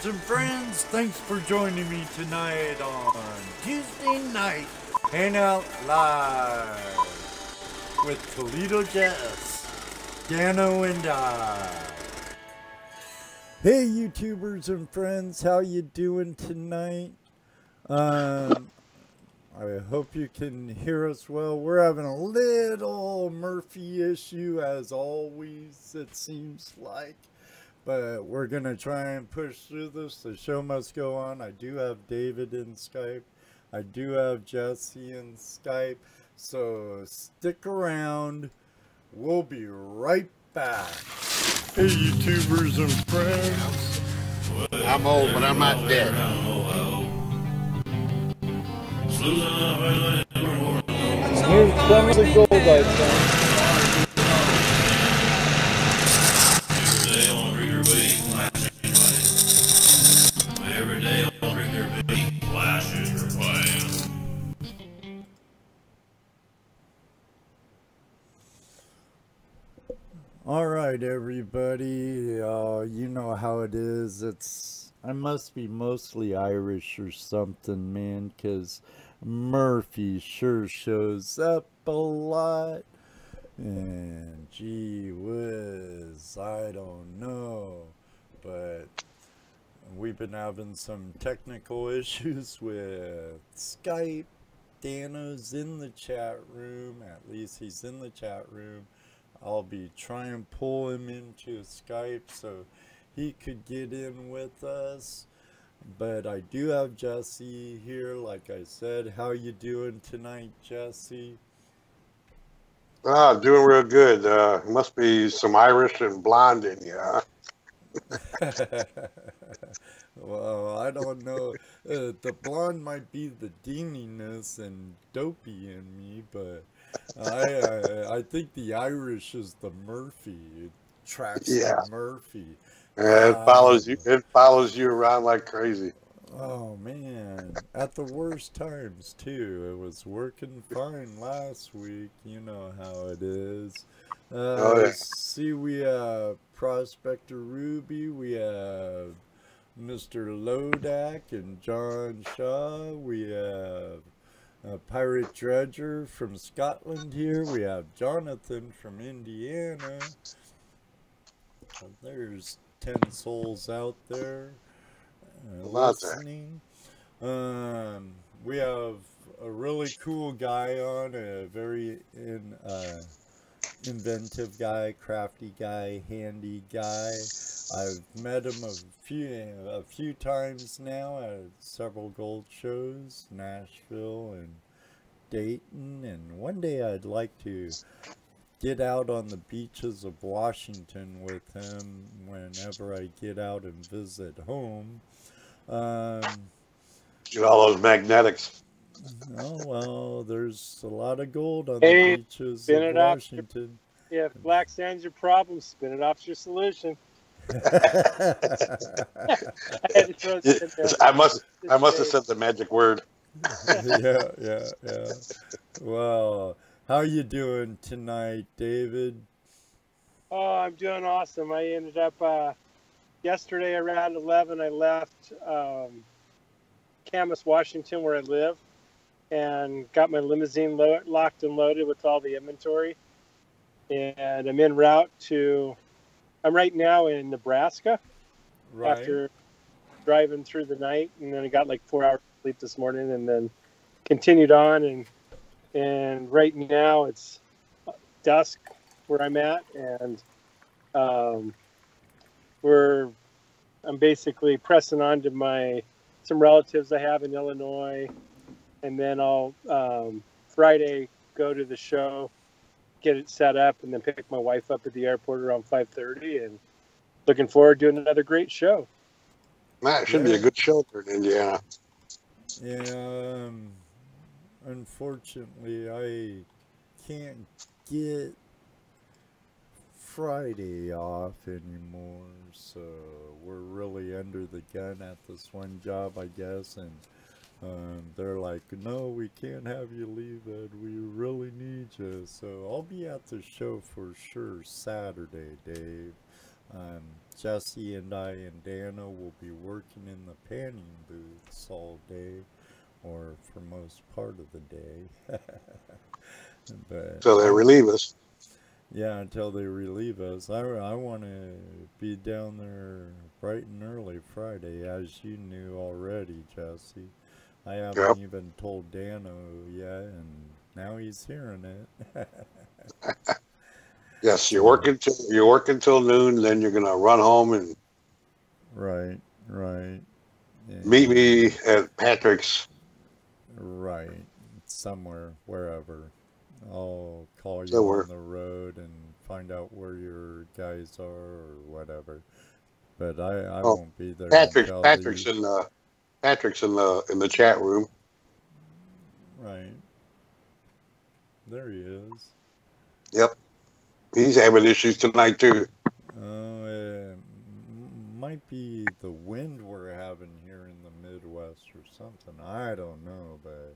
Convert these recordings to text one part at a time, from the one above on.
YouTubers and friends, thanks for joining me tonight on Tuesday night Hangout Live with ToledoJess, Dano, and I. Hey YouTubers and friends, how you doing tonight? I hope you can hear us well. We're having a little Murphy issue as always, it seems like. But we're going to try and push through this. The show must go on. I do have David in Skype. I do have Jesse in Skype. So stick around. We'll be right back. Hey, YouTubers and friends. I'm old, but I'm not dead. Here's some of the gold I found. All right, everybody. You know how it is. I must be mostly Irish or something, man, because Murphy sure shows up a lot. And gee whiz, I don't know. But we've been having some technical issues with Skype. Dano's in the chat room. At least he's in the chat room. I'll be trying to pull him into Skype so he could get in with us. But I do have Jesse here, like I said. How you doing tonight, Jesse? Doing real good. Must be some Irish and blonde in you, huh? Well, I don't know. The blonde might be the deaniness and dopey in me, but I think the Irish is the Murphy. It tracks the Murphy. It follows you. It follows you around like crazy. Oh man, at the worst times too. It was working fine last week. You know how it is. See, we have Prospector Ruby. We have Mr. Lodak and John Shaw. We have Pirate Dredger from Scotland here. We have Jonathon from Indiana. There's 10 souls out there listening. We have a really cool guy on, a very inventive guy, crafty guy, handy guy. I've met him a few times now at several gold shows, Nashville and Dayton, and one day I'd like to get out on the beaches of Washington with him whenever I get out and visit home. Get all those magnetics. Oh, well, there's a lot of gold on the beaches of Washington. Yeah, if black sand's your problem, spin it off your solution. I must have said the magic word. Yeah. Well, how you doing tonight, David? Oh, I'm doing awesome. I ended up yesterday around 11. I left Camas, Washington, where I live, and got my limousine locked and loaded with all the inventory. And I'm en route to. I'm right now in Nebraska. Right. After driving through the night, and then I got like 4 hours of sleep this morning, and then continued on, and right now it's dusk where I'm at, and I'm basically pressing on to some relatives I have in Illinois, and then I'll Friday go to the show, get it set up, and then pick my wife up at the airport around 5:30, and looking forward to another great show. Man, it should be a good show there in Indiana. Yeah, unfortunately, I can't get Friday off anymore, so we're really under the gun at this one job, I guess, and they're like, no, we can't have you leave it, we really need you. So I'll be at the show for sure Saturday, Dave. Jesse and I and Dana will be working in the panning booths all day, or for most part of the day. But So they relieve us. yeah, until they relieve us. I want to be down there bright and early Friday, as you knew already, Jesse. I haven't Yep. even told Dano yet, and now he's hearing it. Yes, So, you're working till noon, then you're gonna run home and right, right, meet and me at Patrick's. right, somewhere, wherever. I'll call you Somewhere. on the road and find out where your guys are or whatever. But I Oh, won't be there Patrick's until Patrick's in the Patrick's in the chat room. right. There he is. Yep, he's having issues tonight too. Oh, it might be the wind we're having here in the Midwest or something. I don't know, but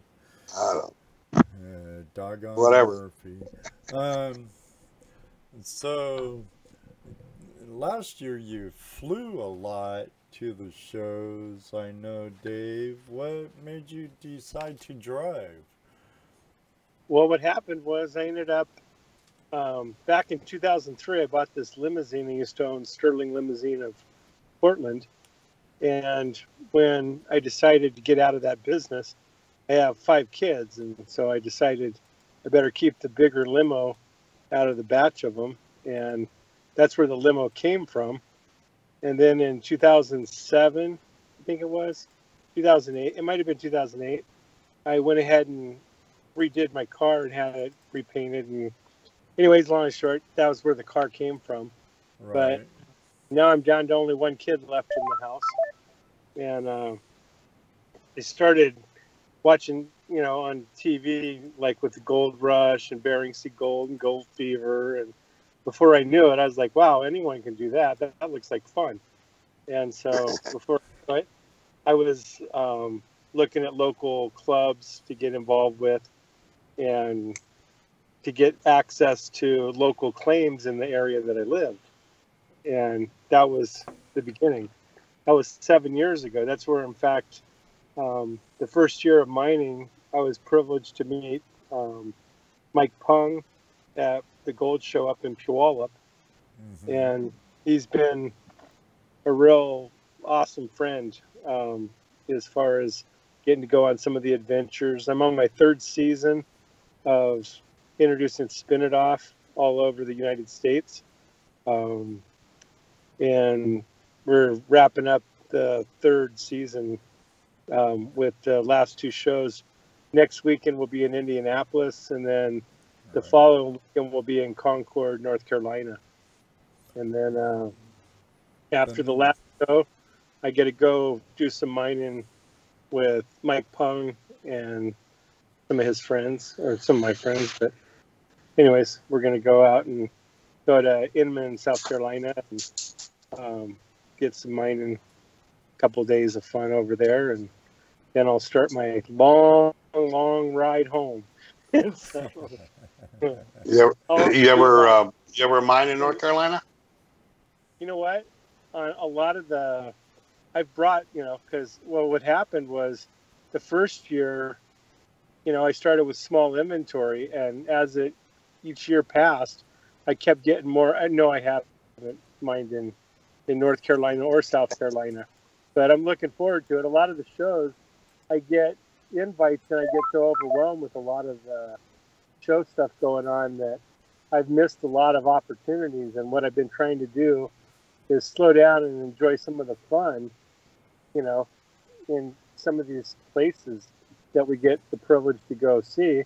I don't. doggone Whatever. Murphy. Um, so last year you flew a lot to the shows. I know, Dave. What made you decide to drive? Well, what happened was I ended up back in 2003. I bought this limousine. I used to own Sterling Limousine of Portland, and when I decided to get out of that business, I have 5 kids, and so I decided I better keep the bigger limo out of the batch of them, and that's where the limo came from. And then in 2007, I think it was 2008. It might have been 2008. I went ahead and redid my car and had it repainted. And anyways, long and short, that was where the car came from. But Right. now I'm down to only 1 kid left in the house, and I started watching, on TV, like with the Gold Rush and Bering Sea Gold and Gold Fever. And before I knew it, I was like, wow, anyone can do that. That looks like fun. And so before I was looking at local clubs to get involved with and to get access to local claims in the area that I lived. And that was the beginning. That was 7 years ago. That's where, in fact, the first year of mining, I was privileged to meet Mike Pung at the gold show up in Puyallup. Mm-hmm. And he's been a real awesome friend as far as getting to go on some of the adventures. I'm on my 3rd season of introducing Spin It Off all over the United States. And we're wrapping up the 3rd season with the last 2 shows. Next weekend will be in Indianapolis, and then the Right. following weekend will be in Concord, North Carolina. And then after the Then last show, I get to go do some mining with Mike Pung and some of his friends, or some of my friends. But anyways, we're going to go out and go to Inman, South Carolina, and get some mining, a couple of days of fun over there. And then I'll start my long ride home. And so, You ever mine in North Carolina? you know what? On a lot of I've brought, because, well, what happened was the first year, I started with small inventory, and as each year passed, I kept getting more. I know I haven't mined in North Carolina or South Carolina, but I'm looking forward to it. A lot of the shows, I get invites, and I get so overwhelmed with a lot of show stuff going on that I've missed a lot of opportunities. And what I've been trying to do is slow down and enjoy some of the fun, in some of these places that we get the privilege to go see.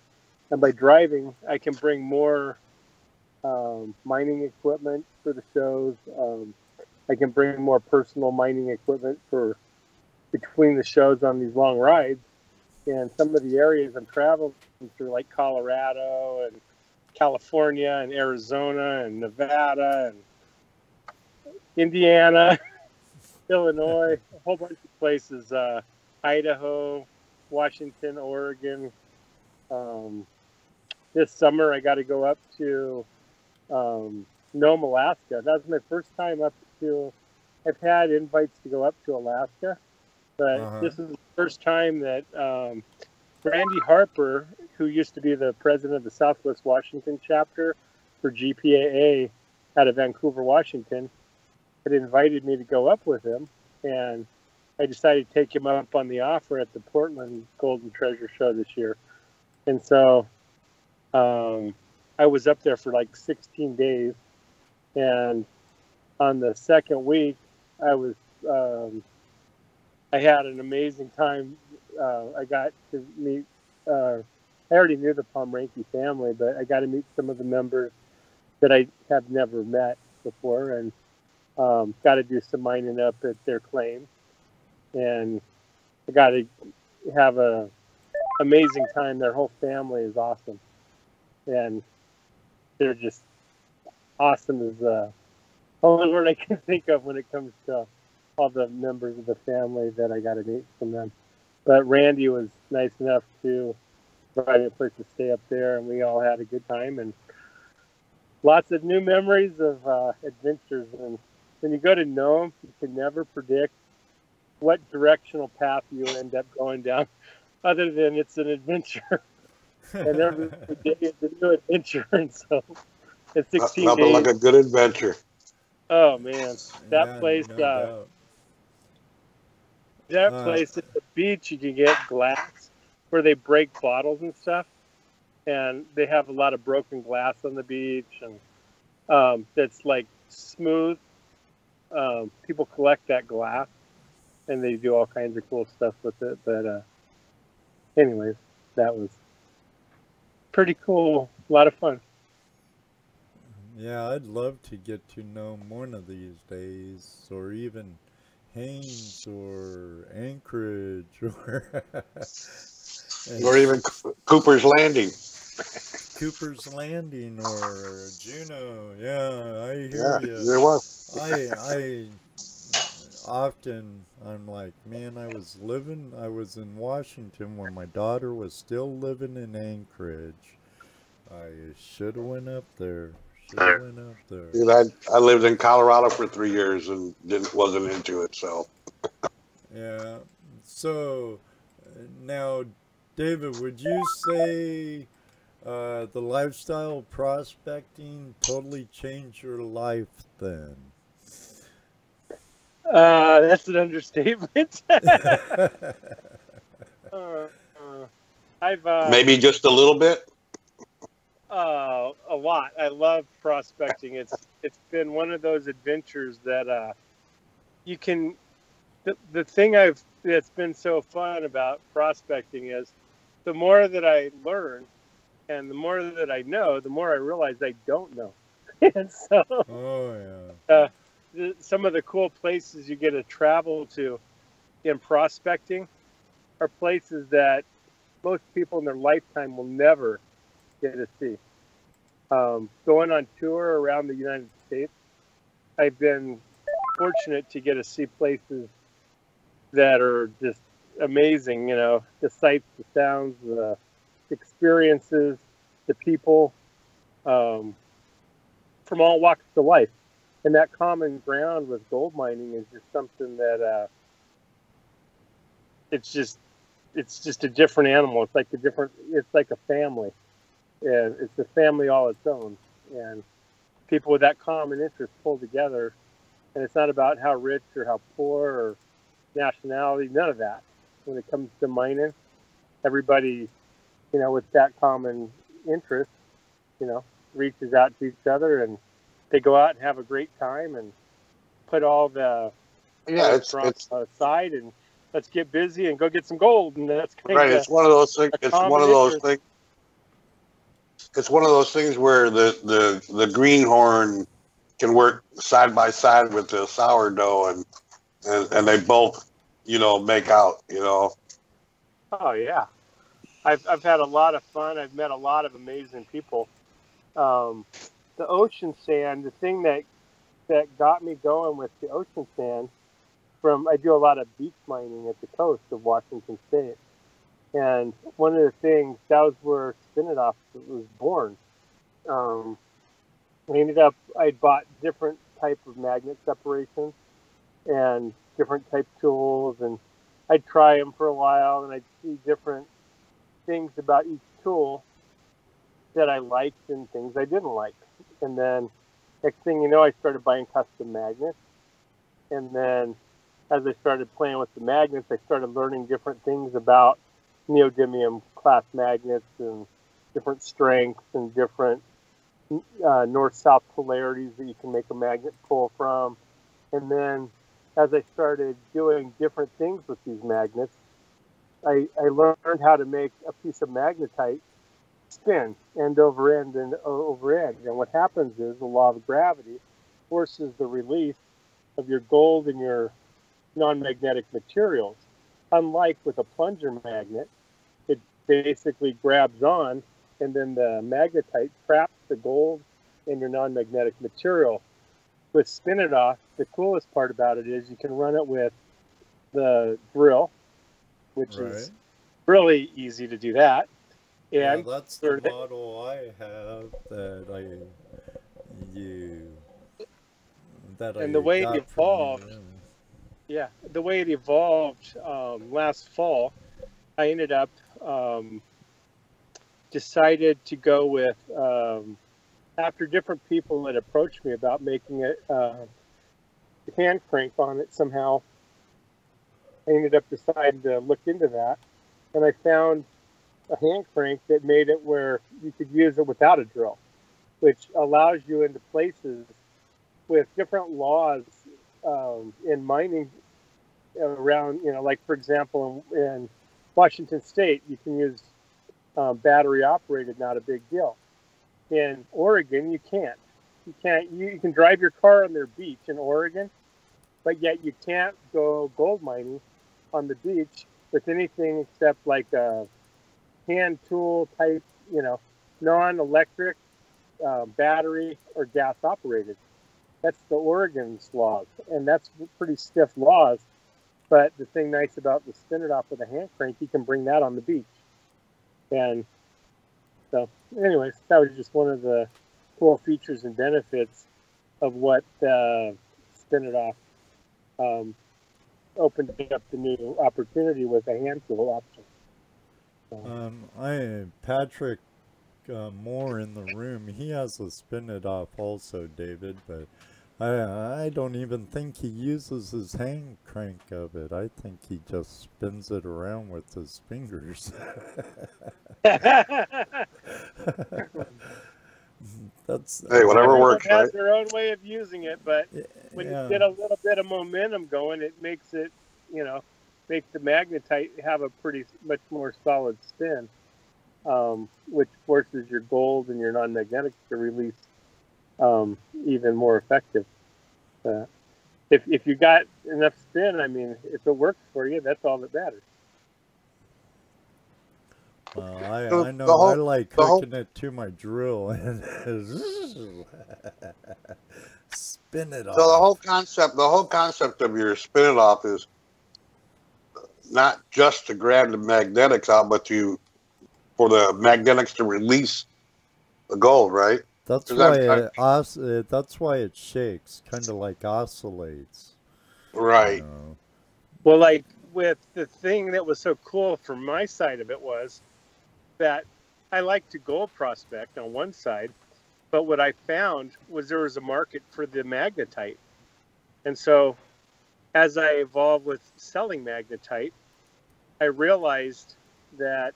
And by driving, I can bring more mining equipment for the shows. I can bring more personal mining equipment for between the shows on these long rides. And some of the areas I'm traveling through, like Colorado and California and Arizona and Nevada and Indiana, Illinois, a whole bunch of places, Idaho, Washington, Oregon. This summer, I got to go up to Nome, Alaska. That was my first time up to. I've had invites to go up to Alaska, but this is the first time that Randy Harper, who used to be the president of the Southwest Washington chapter for GPAA out of Vancouver, Washington, had invited me to go up with him, and I decided to take him up on the offer at the Portland Golden Treasure Show this year. And so I was up there for like 16 days, and on the second week, I had an amazing time. I got to meet, I already knew the Pomeranke family, but I got to meet some of the members that I have never met before, and got to do some mining up at their claim. And I got to have a amazing time. Their whole family is awesome. And they're just awesome is the only word I can think of when it comes to all the members of the family that I got to meet from them. But Randy was nice enough to provide a place to stay up there, and we all had a good time and lots of new memories of adventures. And when you go to Nome, you can never predict what directional path you end up going down, other than it's an adventure. And every day it's a new adventure. And so it's 16 Nothing days. like a good adventure. Oh man, that place. No that place at the beach, you can get glass where they break bottles and stuff, and they have a lot of broken glass on the beach, and that's like smooth. People collect that glass, and they do all kinds of cool stuff with it. But anyways, that was pretty cool. A lot of fun. Yeah, I'd love to get to know one of these days, or even Haines or Anchorage or even Cooper's Landing. Cooper's Landing or Juneau. Yeah, I Yeah, hear you. there was. I often, I'm like, man, I was in Washington when my daughter was still living in Anchorage. I should have went up there. Dude, I lived in Colorado for 3 years and wasn't into it. So yeah. So now, David, would you say the lifestyle of prospecting totally changed your life then? That's an understatement. I've maybe just a little bit. A lot. I love prospecting. It's been one of those adventures that you can. The thing that's been so fun about prospecting is the more that I learn and the more that I know, the more I realize I don't know. And so, some of the cool places you get to travel to in prospecting are places that most people in their lifetime will never get to see. Going on tour around the United States, I've been fortunate to get to see places that are just amazing. You know, the sights, the sounds, the experiences, the people, from all walks of life. And that common ground with gold mining is just something that it's just a different animal. It's like a family. And it's a family all its own. And people with that common interest pull together. And it's not about how rich or how poor or nationality, none of that. When it comes to mining, everybody, with that common interest, reaches out to each other, and they go out and have a great time and put all the it's aside, and let's get busy and go get some gold. And that's right. It's one of those things. It's one of those things. It's one of those things where the greenhorn can work side by side with the sourdough, and they both, make out. Oh yeah, I've had a lot of fun. I've met a lot of amazing people. The ocean sand, the thing that got me going with the ocean sand, I do a lot of beach mining at the coast of Washington State. And one of the things, that was where Spin It Off was born. I bought different type of magnet separations and different type tools, and I'd try them for a while, and I'd see different things about each tool that I liked and things I didn't like. And then next thing you know, I started buying custom magnets. And then as I started playing with the magnets, I started learning different things about neodymium class magnets and different strengths and different north-south polarities that you can make a magnet pull from. And then as I started doing different things with these magnets, I learned how to make a piece of magnetite spin end over end and over end. And what happens is the law of gravity forces the release of your gold and your non-magnetic materials. Unlike with a plunger magnet, it basically grabs on, and then the magnetite traps the gold and your non-magnetic material. With Spin It Off, the coolest part about it is you can run it with the drill, which is really easy to do that. Yeah, And that's the model I have that I use. And the way it evolved, the way it evolved last fall, I ended up decided to go with, after different people had approached me about making it hand crank on it somehow, I ended up deciding to look into that, and I found a hand crank that made it where you could use it without a drill, which allows you into places with different laws in mining around, like for example, in Washington State, you can use battery operated, not a big deal. In Oregon, you can't. You can drive your car on their beach in Oregon, but yet you can't go gold mining on the beach with anything except like a hand tool type, non-electric, battery or gas operated. That's the Oregon's laws, and that's pretty stiff laws. But the thing nice about the Spin It Off with a hand crank, you can bring that on the beach. And so, anyways, that was just one of the cool features and benefits of what Spin It Off opened up the new opportunity with a hand tool option. So. Patrick Moore in the room, he has a Spin It Off also, David, but I don't even think he uses his hand crank of it. I think he just spins it around with his fingers. That's hey, whatever works. Everyone has their own way of using it, but when you get a little bit of momentum going, it makes it, makes the magnetite have a much more solid spin, which forces your gold and your non-magnetic to release even more effective. If you got enough spin, I mean, if it works for you, that's all that matters. I know I like hooking it to my drill and spin it off. So the whole concept of your Spin It Off is not just to grab the magnetics out, but for the magnetics to release the gold, right? That's why that's why it shakes, kind of like oscillates. Right. Well, like with the thing that was so cool from my side of it was that I like to gold prospect on one side, but what I found was there was a market for the magnetite. And so as I evolved with selling magnetite, I realized that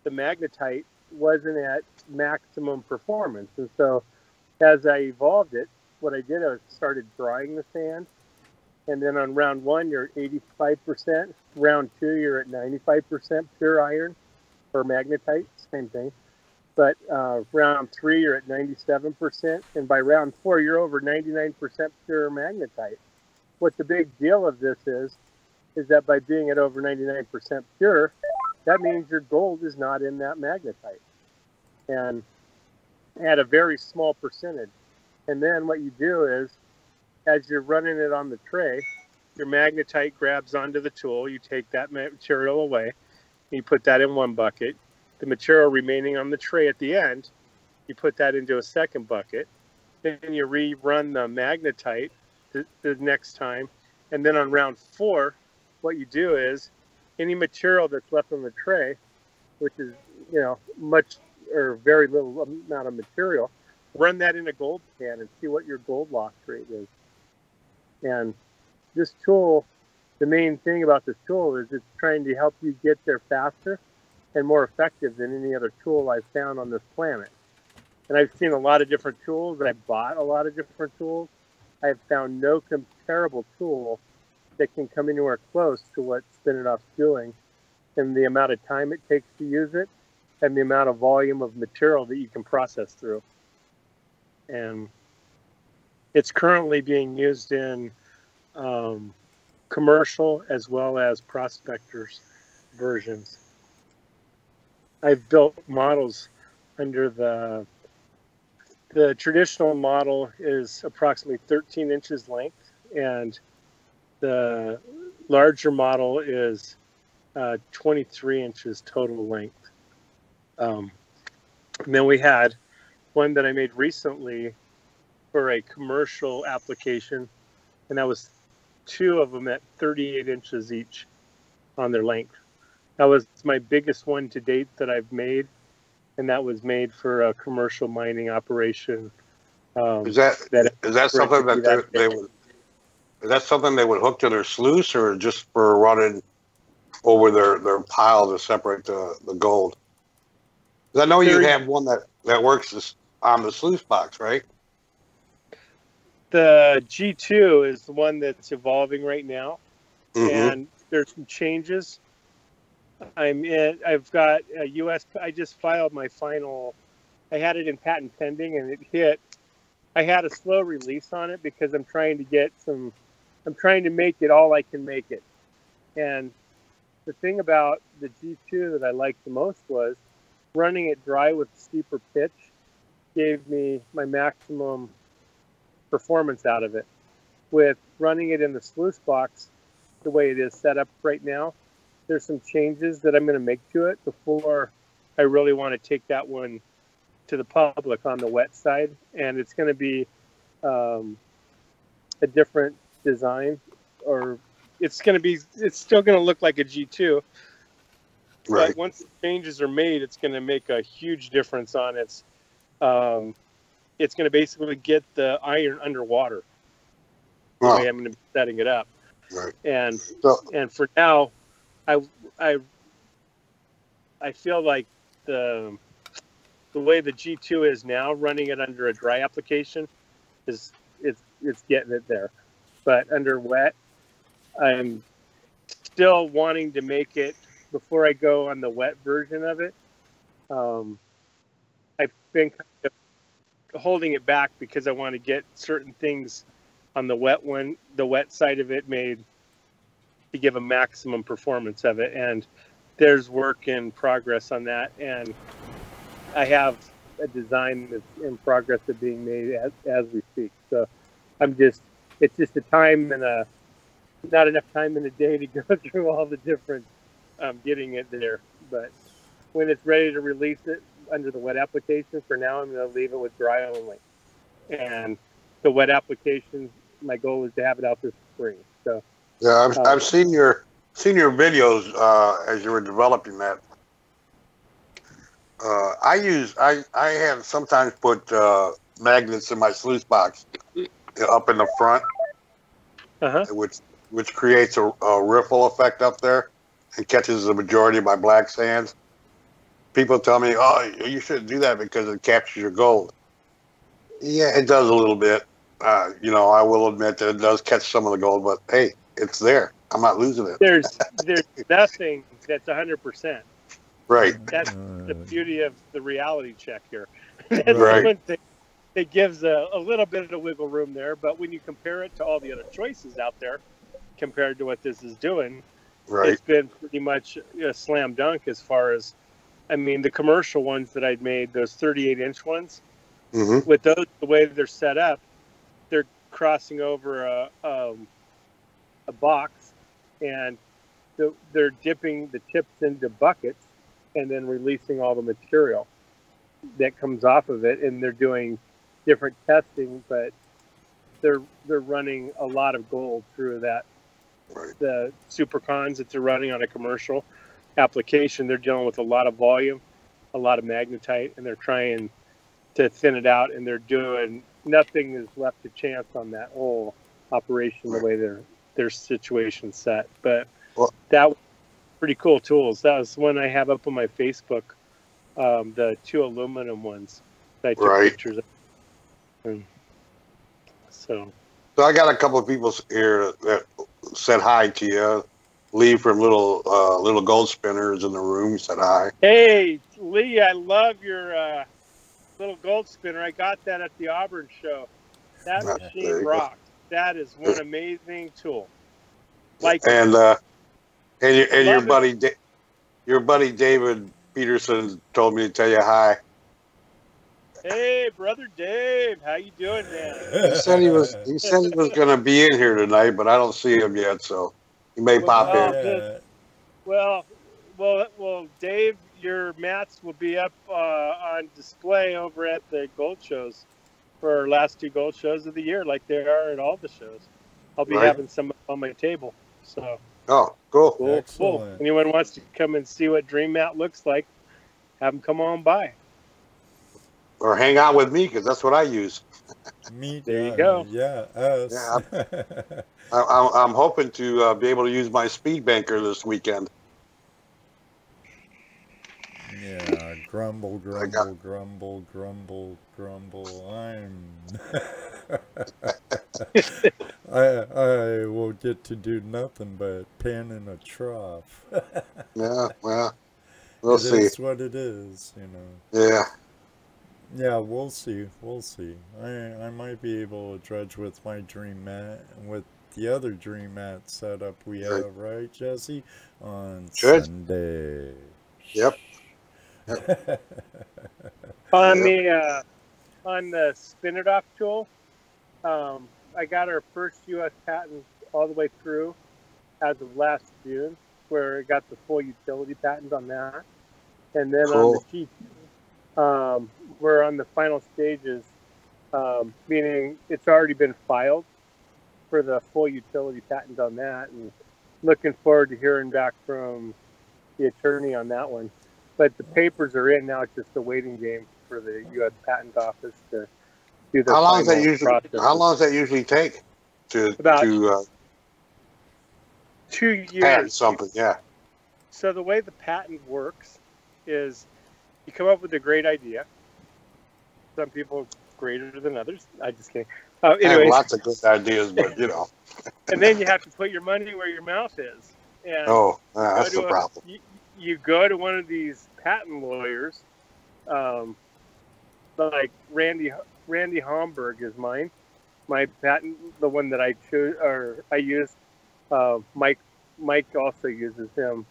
the magnetite wasn't at maximum performance. And so as I evolved it, what I did, I started drying the sand. And then on round 1, you're 85%. Round 2, you're at 95% pure iron or magnetite, same thing. But round 3, you're at 97%. And by round 4, you're over 99% pure magnetite. What the big deal of this is that by being at over 99% pure, that means your gold is not in that magnetite. And at a very small percentage. And then what you do is, as you're running it on the tray, your magnetite grabs onto the tool. You take that material away. You put that in one bucket. The material remaining on the tray at the end, you put that into a second bucket. then you rerun the magnetite the next time. And then on round 4, what you do is any material that's left on the tray, which is, you know, much or very little amount of material, run that in a gold pan and see what your gold loss rate is. And this tool, the main thing about this tool is it's trying to help you get there faster and more effective than any other tool I've found on this planet. And I've seen a lot of different tools. I bought a lot of different tools. I have found no comparable tool that can come anywhere close to what Spin-It-Off's doing, and the amount of time it takes to use it, and the amount of volume of material that you can process through. And it's currently being used in commercial as well as prospectors versions. I've built models under the traditional model is approximately 13 inches length, and the larger model is 23 inches total length. And then we had one that I made recently for a commercial application, and that was 2 of them at 38 inches each on their length. That was my biggest one to date that I've made, and that was made for a commercial mining operation. Is that something that they would? Is that something they would hook to their sluice, or just for running over their pile to separate the gold? Because I know you have one that works on the sluice box, right? The G2 is the one that's evolving right now, and there's some changes. I've got a US. I just filed my final. I had it in patent pending, and it hit. I had a slow release on it because I'm trying to get some. I'm trying to make it all I can make it. And the thing about the G2 that I liked the most was running it dry with steeper pitch gave me my maximum performance out of it. With running it in the sluice box, the way it is set up right now, there's some changes that I'm going to make to it before I really want to take that one to the public on the wet side. And it's going to be a different design, or it's still going to look like a G2. Right. But once the changes are made, it's going to make a huge difference on its. It's going to basically get the iron underwater. The way I'm going to be setting it up. Right. And for now, I feel like the way the G2 is now, running it under a dry application, it's getting it there. But under wet, I'm still wanting to make it before I go on the wet version of it. I've been kind of holding it back because I want to get certain things on the wet side of it made to give a maximum performance of it. And there's work in progress on that. And I have a design that's in progress of being made as we speak. So it's just a time and not enough time in a day to go through all the different getting it there. But when it's ready to release it under the wet application, for now I'm going to leave it with dry only. And the wet application, my goal is to have it out this spring. So yeah, I've seen your videos as you were developing that. I have sometimes put magnets in my sluice box up in the front, which creates a ripple effect up there and catches the majority of my black sands. People tell me, "Oh, you shouldn't do that because it captures your gold." Yeah, it does a little bit. I will admit that it does catch some of the gold, but hey, it's there. I'm not losing it. There's nothing that's 100%. Right. That's the beauty of the reality check here. Right. It gives a little bit of wiggle room there, but when you compare it to all the other choices out there, compared to what this is doing, it's been pretty much a slam dunk as far as, the commercial ones that I'd made, those 38-inch ones, with those, the way they're set up, they're crossing over a box, and they're dipping the tips into buckets and then releasing all the material that comes off of it, and they're doing different testing, but they're running a lot of gold through that. Right. The supercons that they're running on a commercial application, they're dealing with a lot of volume, a lot of magnetite, and they're trying to thin it out, and they're doing nothing is left to chance on that whole operation the way their situation's set. But that was pretty cool tools. That was one I have up on my Facebook, the 2 aluminum ones that I took pictures of. And so I got a couple of people here that said hi to you. Lee from Little Gold Spinners in the room said hi. Hey, Lee, I love your little gold spinner. I got that at the Auburn show. That machine rocks. That is one amazing tool. Like, and your buddy David Peterson told me to tell you hi. Hey, brother Dave, how you doing, man? He said he was going to be in here tonight, but I don't see him yet, so he may pop in. Well, Dave, your mats will be up on display over at the gold shows for our last 2 gold shows of the year, like they are at all the shows. I'll be having some on my table. So. Oh, cool. Cool. Anyone wants to come and see what Dream Mat looks like, have them come on by. Or hang out with me, because that's what I use. There you go. Yeah, us. Yeah, I'm hoping to be able to use my speed banker this weekend. Yeah, grumble. I will get to do nothing but pan in a trough. Yeah, well, we'll see. It is what it is, you know. Yeah. Yeah, we'll see. I might be able to dredge with my Dream Mat, with the other Dream Mat setup we have, right, Jesse? On Sunday. Yep. On the spin it off tool, I got our first U.S. patent all the way through as of last June, where it got the full utility patent on that. And then on the G2, we're on the final stages, meaning it's already been filed for the full utility patent on that, and looking forward to hearing back from the attorney on that one. But the papers are in now. It's just a waiting game for the U.S. Patent Office to do the How long does that usually take to about 2 years? Patent something, yeah. So the way the patent works is you come up with a great idea. Some people greater than others. I just kidding. Anyways, lots of good ideas, but you know. And then you have to put your money where your mouth is. And that's the problem. You go to one of these patent lawyers, like Randy Homburg is mine. My patent, the one that I chose or I used. Mike also uses him,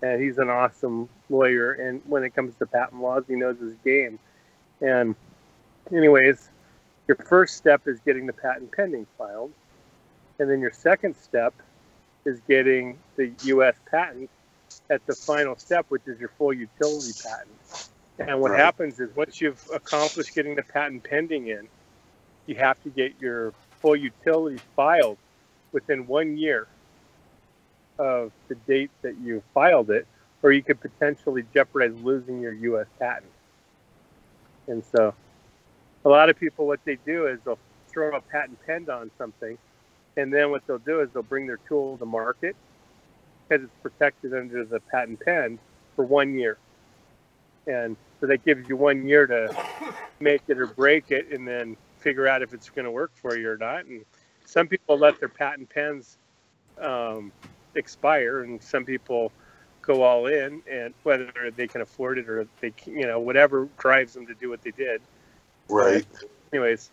and he's an awesome lawyer. And when it comes to patent laws, he knows his game. And anyways, your first step is getting the patent pending filed, and then your second step is getting the U.S. patent at the final step, which is your full utility patent. And what happens is once you've accomplished getting the patent pending in, you have to get your full utility filed within 1 year of the date that you filed it, or you could potentially jeopardize losing your U.S. patent. And so a lot of people, what they do is they'll throw a patent pend on something, and then what they'll do is they'll bring their tool to market because it's protected under the patent pen for 1 year. And so that gives you 1 year to make it or break it and then figure out if it's going to work for you or not. And some people let their patent pens expire, and some people go all in, and whether they can afford it or they, whatever drives them to do what they did. Right. But anyways,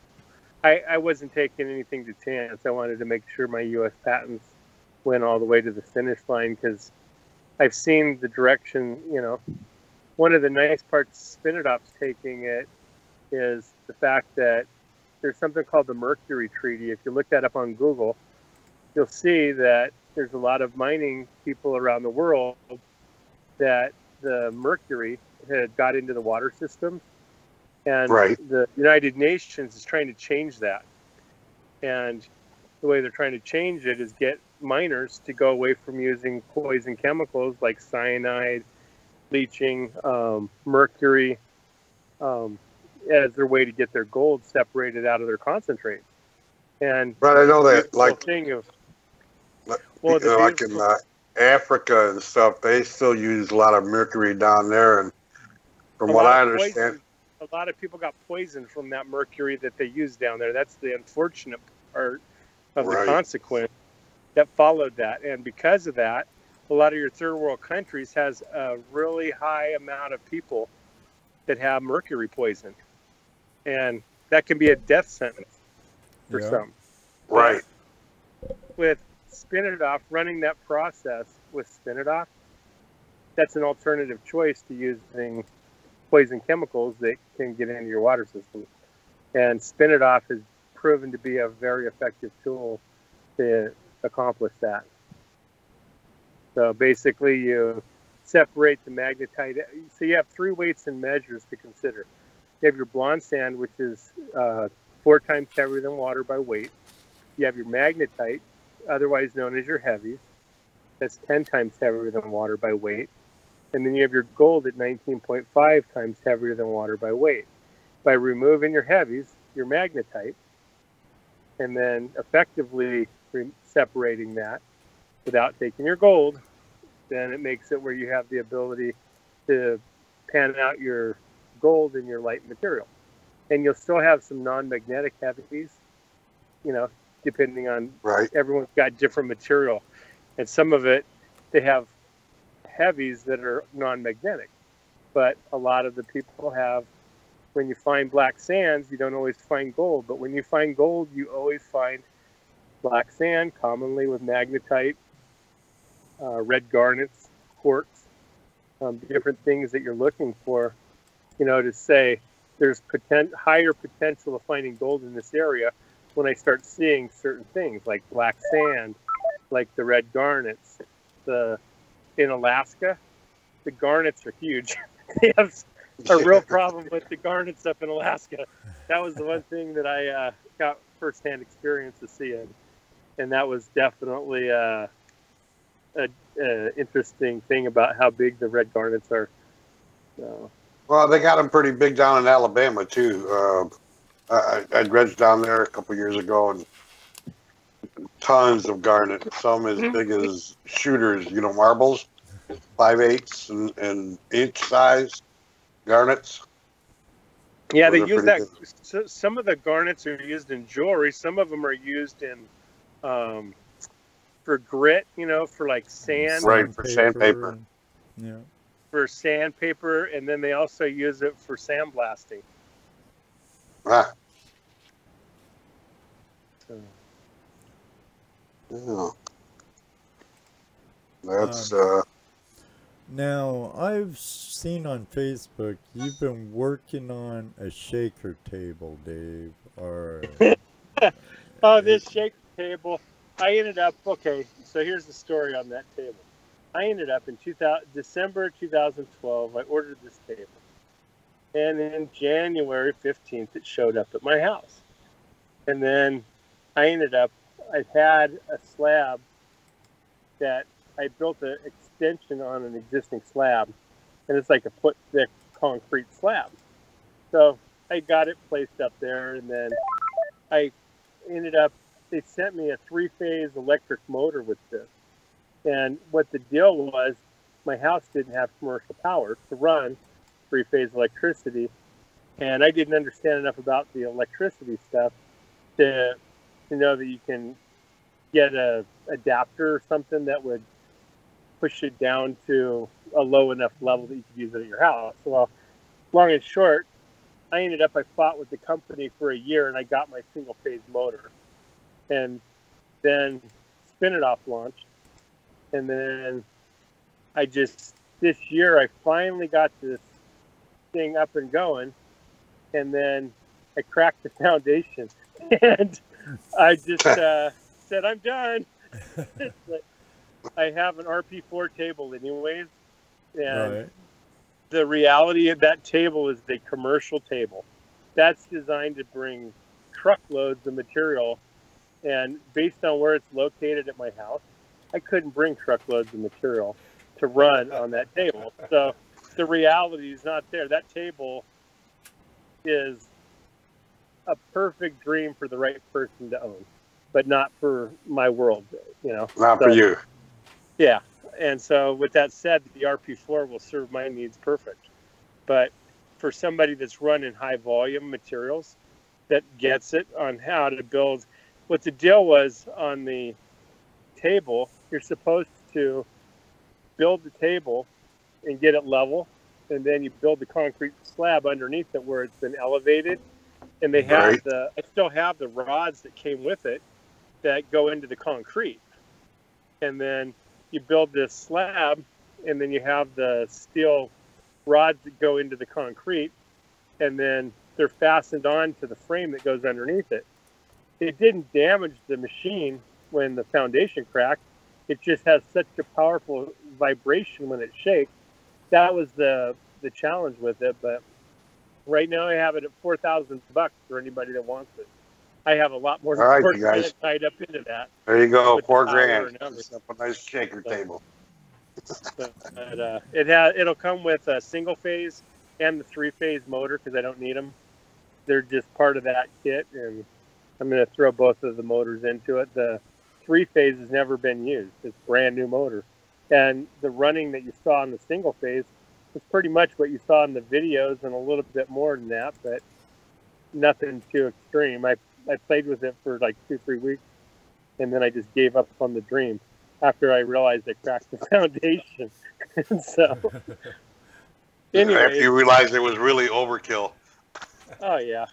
I wasn't taking anything to chance. I wanted to make sure my U.S. patents went all the way to the finish line because I've seen the direction, one of the nice parts Spin-It-Op's taking it is the fact that there's something called the Mercury Treaty. If you look that up on Google, you'll see that there's a lot of mining people around the world that the mercury had got into the water systems, And the United Nations is trying to change that. And the way they're trying to change it is get miners to go away from using poison chemicals like cyanide, bleaching, mercury, as their way to get their gold separated out of their concentrate. And I know that, like, thing of, like in Africa and stuff, they still use a lot of mercury down there. And from what I understand, a lot of people got poisoned from that mercury that they use down there. That's the unfortunate part of the consequence that followed that. And because of that, a lot of your third world countries has a really high amount of people that have mercury poison. And that can be a death sentence for some. Right. With Spin It Off, running that process with Spin It Off, that's an alternative choice to using poison chemicals that can get into your water system. And Spin It Off has proven to be a very effective tool to accomplish that. So basically you separate the magnetite. So you have 3 weights and measures to consider. You have your blonde sand, which is 4 times heavier than water by weight. You have your magnetite, otherwise known as your heavies. That's 10 times heavier than water by weight. And then you have your gold at 19.5 times heavier than water by weight. By removing your heavies, your magnetite, and then effectively separating that without taking your gold, then it makes it where you have the ability to pan out your gold in your light material. And you'll still have some non-magnetic heavies, you know, depending on, everyone's got different material. And some of it, they have heavies that are non-magnetic. But a lot of the people have, when you find black sands, you don't always find gold. But when you find gold, you always find black sand, commonly with magnetite, red garnets, quartz, different things that you're looking for, you know, to say there's higher potential of finding gold in this area when I start seeing certain things like black sand, like the red garnets. In Alaska, the garnets are huge. They have a real problem with the garnets up in Alaska. That was the one thing that I got firsthand experience of seeing. And that was definitely an interesting thing about how big the red garnets are. So. Well, they got them pretty big down in Alabama, too. I dredged down there a couple years ago, and tons of garnet, some as big as shooters, you know, marbles, 5/8 and inch size garnets. Yeah, they use that. So some of the garnets are used in jewelry. Some of them are used in for grit, you know, for like sand. Right, for sandpaper. Yeah. For sandpaper, and then they also use it for sandblasting. Ah. So. Yeah. That's Now, I've seen on Facebook you've been working on a shaker table, Dave. Or oh, this shaker table. I ended up, okay, so here's the story on that table. I ended up in December 2012, I ordered this table. And in January 15th, it showed up at my house. And then I had a slab that I built an extension on an existing slab. And it's like a foot thick concrete slab. So I got it placed up there, and then I ended up, they sent me a 3-phase electric motor with this. And what the deal was, my house didn't have commercial power to run 3-phase electricity. And I didn't understand enough about the electricity stuff to know that you can get a adapter or something that would push it down to a low enough level that you could use it at your house. Well, long and short, I fought with the company for a year, and I got my single-phase motor. And then Spin It Off launched. And then this year, I finally got this thing up and going. And then I cracked the foundation. And I just said, I'm done. I have an RP4 table anyways. And the reality of that table is a commercial table. that's designed to bring truckloads of material. And based on where it's located at my house, I couldn't bring truckloads of material to run on that table. So the reality is not there. That table is a perfect dream for the right person to own, but not for my world, you know. Not for you. Yeah. And so with that said, the RP4 will serve my needs perfect. But for somebody that's running high volume materials that gets it on how to build, what the deal was on the table, you're supposed to build the table and get it level, and then you build the concrete slab underneath it where it's been elevated. And they have I still have the rods that came with it that go into the concrete. And then you build this slab, and then you have the steel rods that go into the concrete, and then they're fastened on to the frame that goes underneath it. It didn't damage the machine when the foundation cracked. It just has such a powerful vibration when it shakes. That was the challenge with it. But right now I have it at $4,000 for anybody that wants it. I have a lot more than tied up into that. There you go, $4,000. Up a nice shaker table. But it'll come with a single phase and the 3-phase motor because I don't need them. They're just part of that kit, and I'm going to throw both of the motors into it. The 3-phase has never been used. It's a brand new motor. And the running that you saw in the single phase was pretty much what you saw in the videos and a little bit more than that, but nothing too extreme. I played with it for like 2-3 weeks, and then I just gave up on the dream after I realized I cracked the foundation. So, anyway. After you realized it was really overkill. Oh, yeah.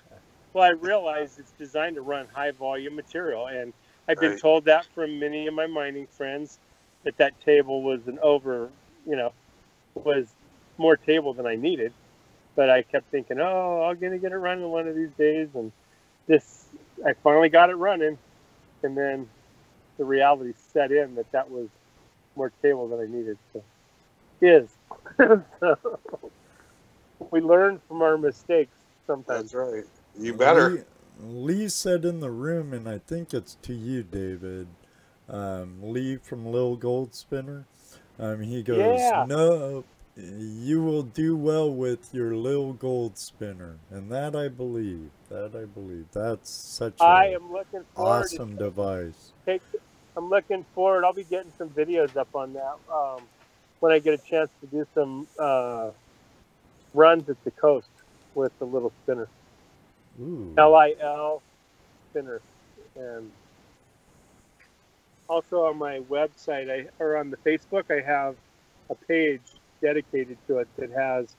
Well, I realized it's designed to run high volume material, and I've been told that from many of my mining friends that table was was more table than I needed. But I kept thinking, oh, I'm going to get it running one of these days. And I finally got it running. And then the reality set in that was more table than I needed. So, so we learn from our mistakes sometimes. That's right. You better. Lee said in the room, and I think it's to you, David, Lee from Lil Gold Spinner. He goes, no, you will do well with your Lil Gold Spinner. And that I believe. That's such an awesome device. I'm looking forward. I'll be getting some videos up on that when I get a chance to do some runs at the coast with the little spinner. Ooh. LIL spinner. And also on my website or on the Facebook, I have a page dedicated to it that has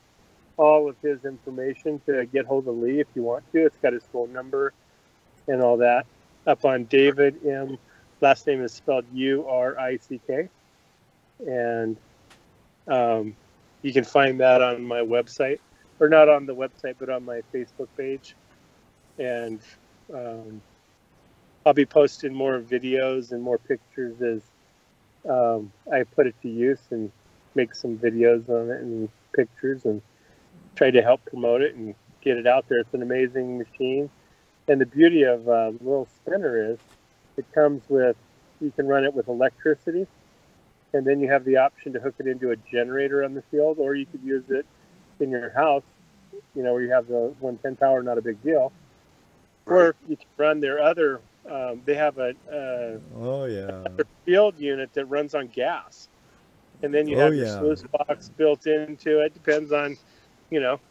all of his information to get hold of Lee if you want to. It's got his phone number and all that. Up on David M. Last name is spelled Urick. And you can find that on my website. Or not on the website, but on my Facebook page. And I'll be posting more videos and more pictures as I put it to use and make some videos on it and pictures and try to help promote it and get it out there. It's an amazing machine. And the beauty of Little Spinner is it comes with, you can run it with electricity, and then you have the option to hook it into a generator on the field, or you could use it in your house, where you have the 110 power, not a big deal. Or you can run their other, they have a field unit that runs on gas. And then you have your sluice box built into it. Depends on,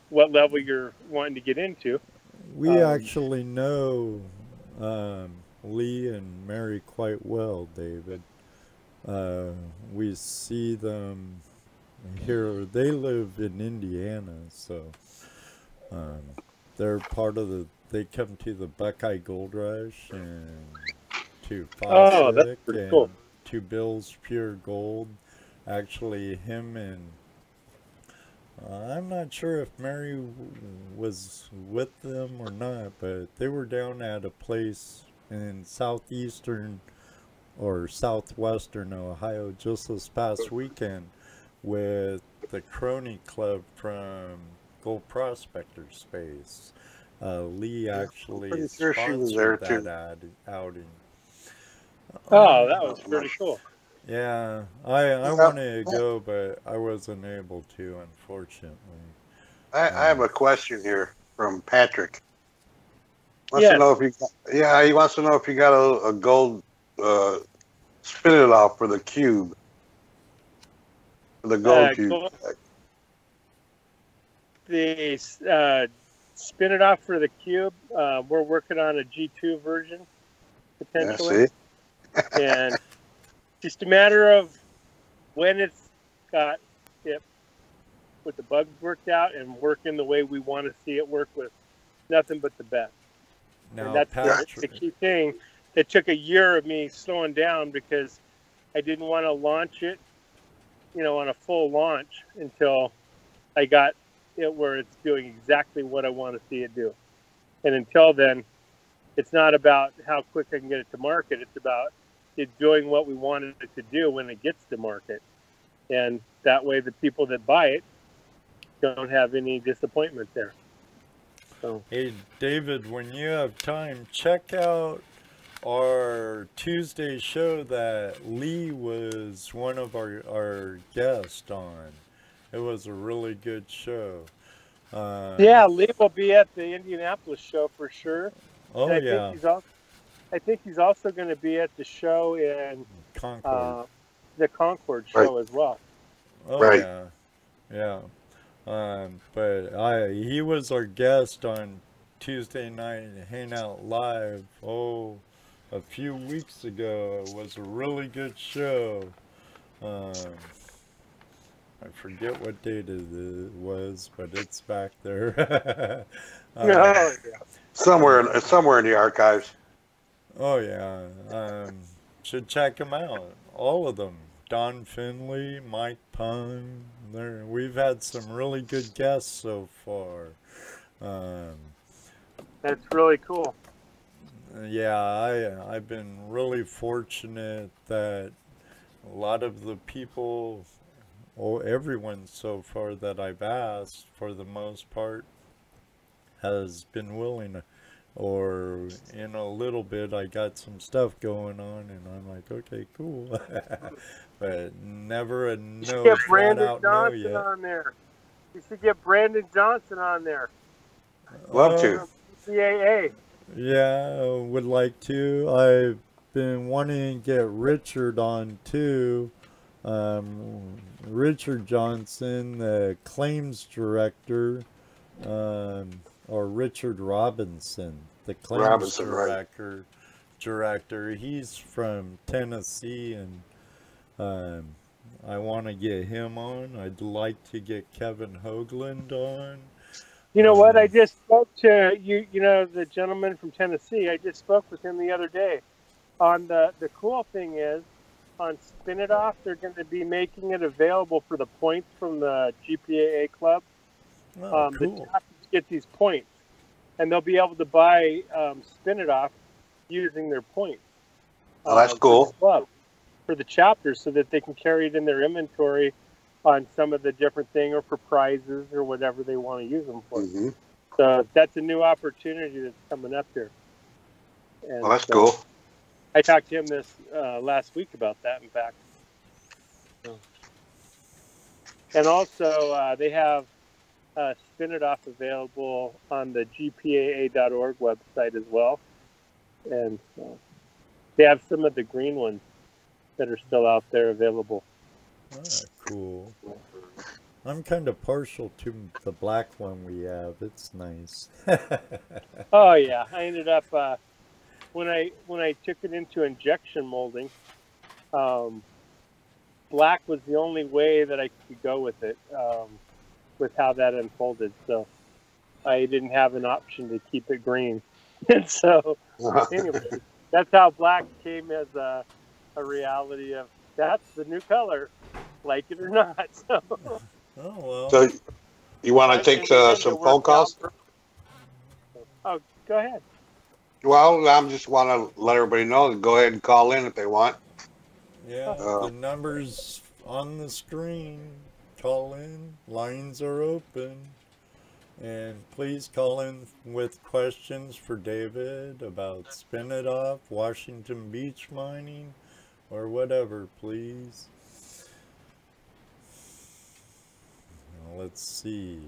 what level you're wanting to get into. We actually know Lee and Mary quite well, David. We see them here. They live in Indiana, so they're part of they come to the Buckeye Gold Rush and to Fosdick and cool. To Bill's Pure Gold. Actually, him and I'm not sure if Mary was with them or not, but they were down at a place in southeastern or southwestern Ohio just this past weekend with the Crony Club from Gold Prospector Space. Lee actually pretty sure she was there, sponsored too. that outing. Oh, that was pretty cool. Yeah, I wanted to go, but I wasn't able to, unfortunately. I have a question here from Patrick. Wants Yes. to know if he wants to know if you got a gold spin it off for the cube. For the gold cube. The spin it off for the cube. We're working on a G2 version potentially, and just a matter of when it's got it with the bugs worked out and working the way we want to see it work with nothing but the best. Now, and that's the key thing. It took a year of me slowing down because I didn't want to launch it, on a full launch until I got it where it's doing exactly what I want to see it do. And until then, it's not about how quick I can get it to market. It's about it doing what we wanted it to do when it gets to market. And that way the people that buy it don't have any disappointment there. So. Hey, David, when you have time, check out our Tuesday show that Lee was one of our guests on. It was a really good show. Yeah, Lee will be at the Indianapolis show for sure. Oh, and I think he's also going to be at the show in Concord. The Concord show as well. Oh, right. Yeah. But he was our guest on Tuesday night Hangout Live. A few weeks ago. It was a really good show. I forget what date it was, but it's back there. Somewhere in the archives. Oh yeah. Should check them out. All of them. Don Finley, Mike Pung. We've had some really good guests so far. That's really cool. Yeah, I've been really fortunate that a lot of the people, everyone so far that I've asked, for the most part, has been willing. Or in a little bit, I got some stuff going on, and I'm like, okay, cool. But never a no. You should get Brandon Johnson on there. You should get Brandon Johnson on there. Love to. CAA. Yeah, would like to. I've been wanting to get Richard on too. Richard Johnson, the claims director, or Richard Robinson, the claims director. He's from Tennessee, and I want to get him on. I'd like to get Kevin Hoagland on. You know what? I just spoke to the gentleman from Tennessee. I just spoke with him the other day. On the cool thing is, on Spin It Off, they're going to be making it available for the points from the GPAA club. Oh, cool. The chapters get these points, and they'll be able to buy Spin It Off using their points. Oh, that's cool. For the chapters, so that they can carry it in their inventory on some of the different thing, or for prizes or whatever they want to use them for. Mm-hmm. So that's a new opportunity that's coming up here. And well, that's cool. I talked to him this last week about that, in fact. And also, they have Spin It Off available on the GPAA.org website as well. And they have some of the green ones that are still out there available. Ah, cool. I'm kind of partial to the black one we have. It's nice. Oh yeah, I ended up when I took it into injection molding. Black was the only way that I could go with it, with how that unfolded. So I didn't have an option to keep it green. And so anyway, that's how black came as a reality of that's the new color, like it or not. So, oh well. So you want to take some phone calls? Oh, go ahead. Well, I just want to let everybody know to go ahead and call in if they want. Yeah, the number's on the screen. Call in. Lines are open. And please call in with questions for David about Spin It Off, Washington Beach mining, or whatever, please. Let's see.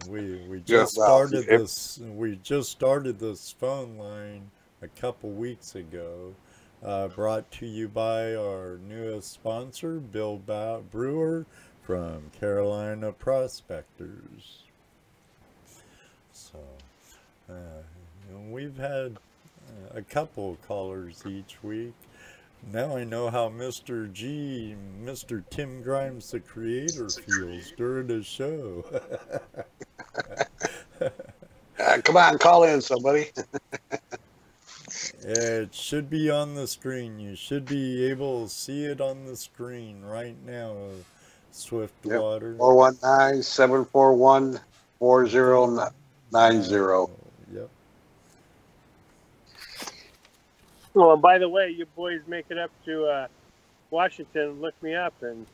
We just started this. We just started this phone line a couple weeks ago. Brought to you by our newest sponsor, Bill Brewer from Carolina Prospectors. So we've had a couple callers each week. Now I know how Mr. Tim Grimes, the creator, feels during the show. Come on, call in, somebody. It should be on the screen. You should be able to see it on the screen right now, Swiftwater. 419-741-4090. Yep. Well, and by the way, you boys make it up to Washington, look me up, and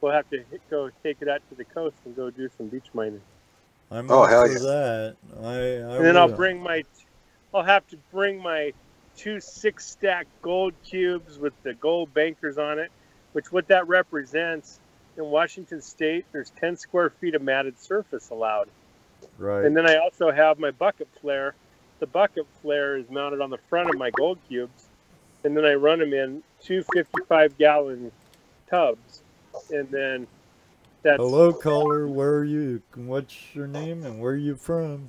we'll have to go take it out to the coast and go do some beach mining. I'm up for that. And then I'll have to bring my 2 6-stack gold cubes with the gold bankers on it, which what that represents in Washington State, there's 10 square feet of matted surface allowed. Right. And then I also have my bucket flare. The bucket flare is mounted on the front of my gold cubes, and then I run them in 2 55-gallon tubs, and then that's... Hello, caller. Where are you? What's your name and where are you from?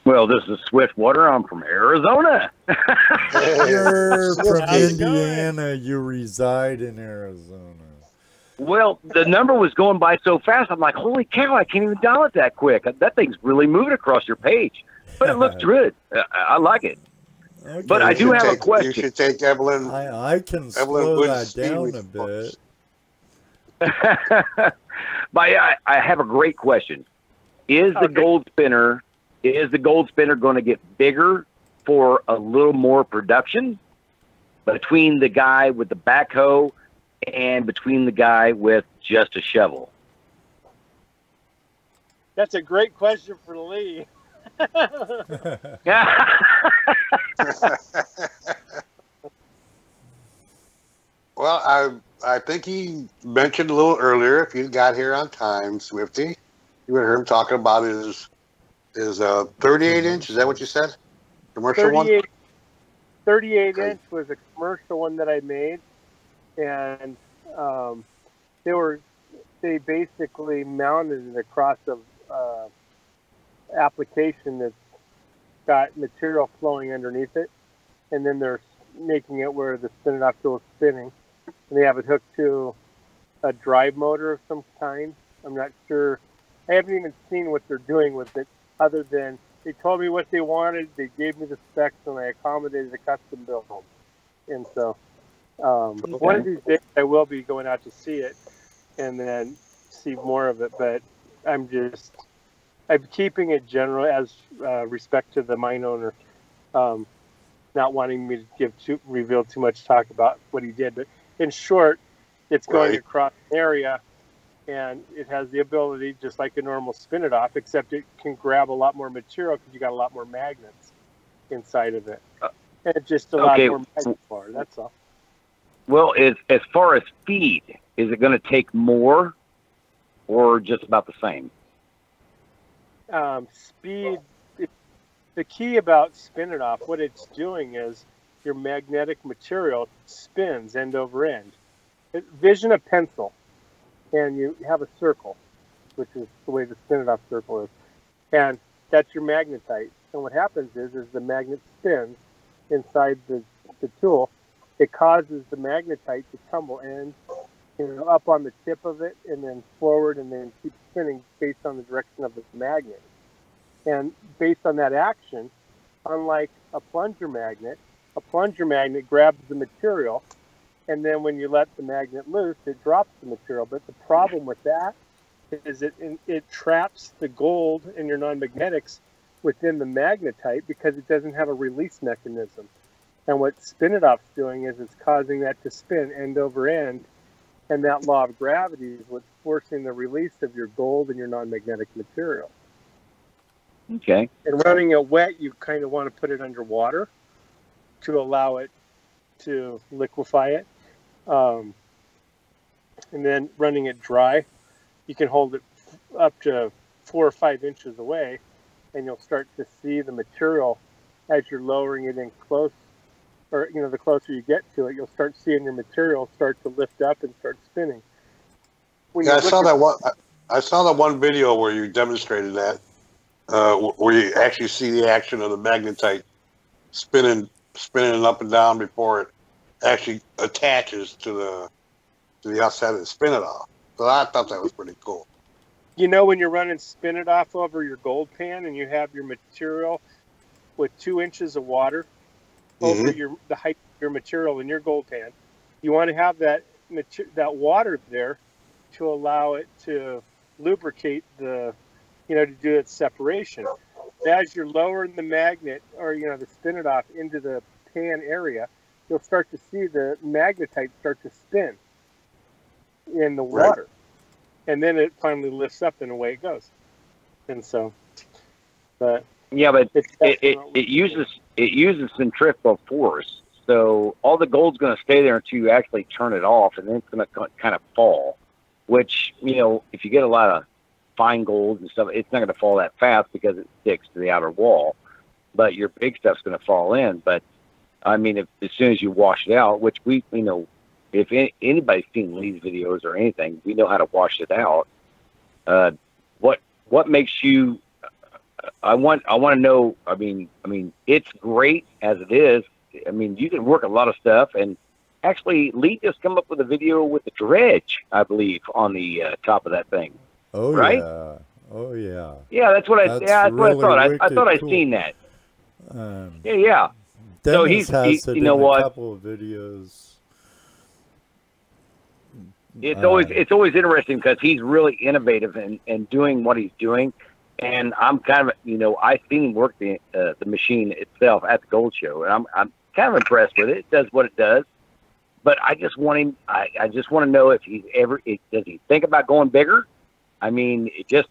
Well, this is Swiftwater. I'm from Arizona. You're from Indiana. You reside in Arizona. Well, the number was going by so fast. I'm like, holy cow, I can't even dial it that quick. That thing's really moving across your page. But it looks good. I like it. Okay. But I do have a question. You should take Evelyn. I can slow that down a bit. But I have a great question. Is the gold spinner going to get bigger for a little more production between the guy with the backhoe and between the guy with just a shovel? That's a great question for Lee. Well, I think he mentioned a little earlier, if you got here on time, Swifty, you would have heard him talking about his 38-inch. Is that what you said? Commercial 38-inch was a commercial one that I made, and they basically mounted it across a application that's got material flowing underneath it, and then they're making it where the spin it off tool is spinning, and they have it hooked to a drive motor of some kind. I'm not sure. I haven't even seen what they're doing with it, other than they told me what they wanted, they gave me the specs, and I accommodated a custom build. And so one of these days I will be going out to see it and then see more of it, but I'm keeping it general as respect to the mine owner, not wanting me to reveal too much talk about what he did. But in short, it's going across an area, and it has the ability, just like a normal spin it off, except it can grab a lot more material because you got a lot more magnets inside of it. And it just allows more magnet power. That's all. Well, as far as speed, is it going to take more or just about the same? Speed, the key about spin it off, what it's doing is your magnetic material spins end over end. Vision a pencil, and you have a circle, which is the way the spin it off circle is, and that's your magnetite. And what happens is the magnet spins inside the tool, it causes the magnetite to tumble and up on the tip of it, and then forward, and then keep spinning based on the direction of the magnet. And based on that action, unlike a plunger magnet grabs the material, and then when you let the magnet loose, it drops the material. But the problem with that is it traps the gold in your non-magnetics within the magnetite because it doesn't have a release mechanism. And what Spin It Off's doing is it's causing that to spin end over end, and that law of gravity is what's forcing the release of your gold and your non-magnetic material. Okay. And running it wet, you kind of want to put it underwater to allow it to liquefy it. And then running it dry, you can hold it up to 4 or 5 inches away, and you'll start to see the material as you're lowering it in close, or the closer you get to it, you'll start seeing your material start to lift up and start spinning. I saw that one. I saw that one video where you demonstrated that, where you actually see the action of the magnetite spinning up and down before it actually attaches to the outside and spin it off. So I thought that was pretty cool. When you're running spin it off over your gold pan and you have your material with 2 inches of water over the height of your material in your gold pan, you want to have that water there to allow it to lubricate to do its separation. As you're lowering the magnet or the spin it off into the pan area, you'll start to see the magnetite start to spin in the water. Right. And then it finally lifts up and away it goes. And so, but it uses centrifugal force. So all the gold's going to stay there until you actually turn it off, and then it's going to kind of fall. Which, if you get a lot of fine gold and stuff, it's not going to fall that fast because it sticks to the outer wall. But your big stuff's going to fall in. But I mean, as soon as you wash it out, which if anybody's seen Lee's videos or anything, we know how to wash it out. What makes you? I want to know. I mean, it's great as it is. I mean, you can work a lot of stuff, and actually, Lee just come up with a video with the dredge, I believe, on the top of that thing. Oh right? Yeah. Oh yeah. Yeah, that's what I thought. I thought I'd seen that. Yeah. Dennis so he's has you know what? A couple of videos. It's always interesting because he's really innovative and doing what he's doing, and I'm kind of I've seen him work the machine itself at the Gold Show, and I'm kind of impressed with it. It does what it does, but I just want him. I just want to know if he's does he think about going bigger? I mean, just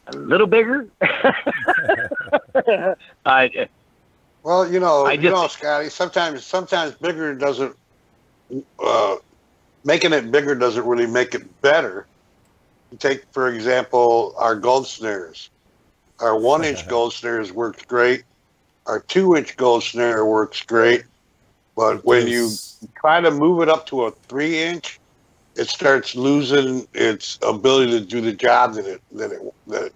a little bigger. Well, Scotty. Sometimes bigger doesn't. Making it bigger doesn't really make it better. Take, for example, our gold snares. Our 1-inch gold snares works great. Our 2-inch gold snare works great. But when you try to move it up to a 3-inch, it starts losing its ability to do the job that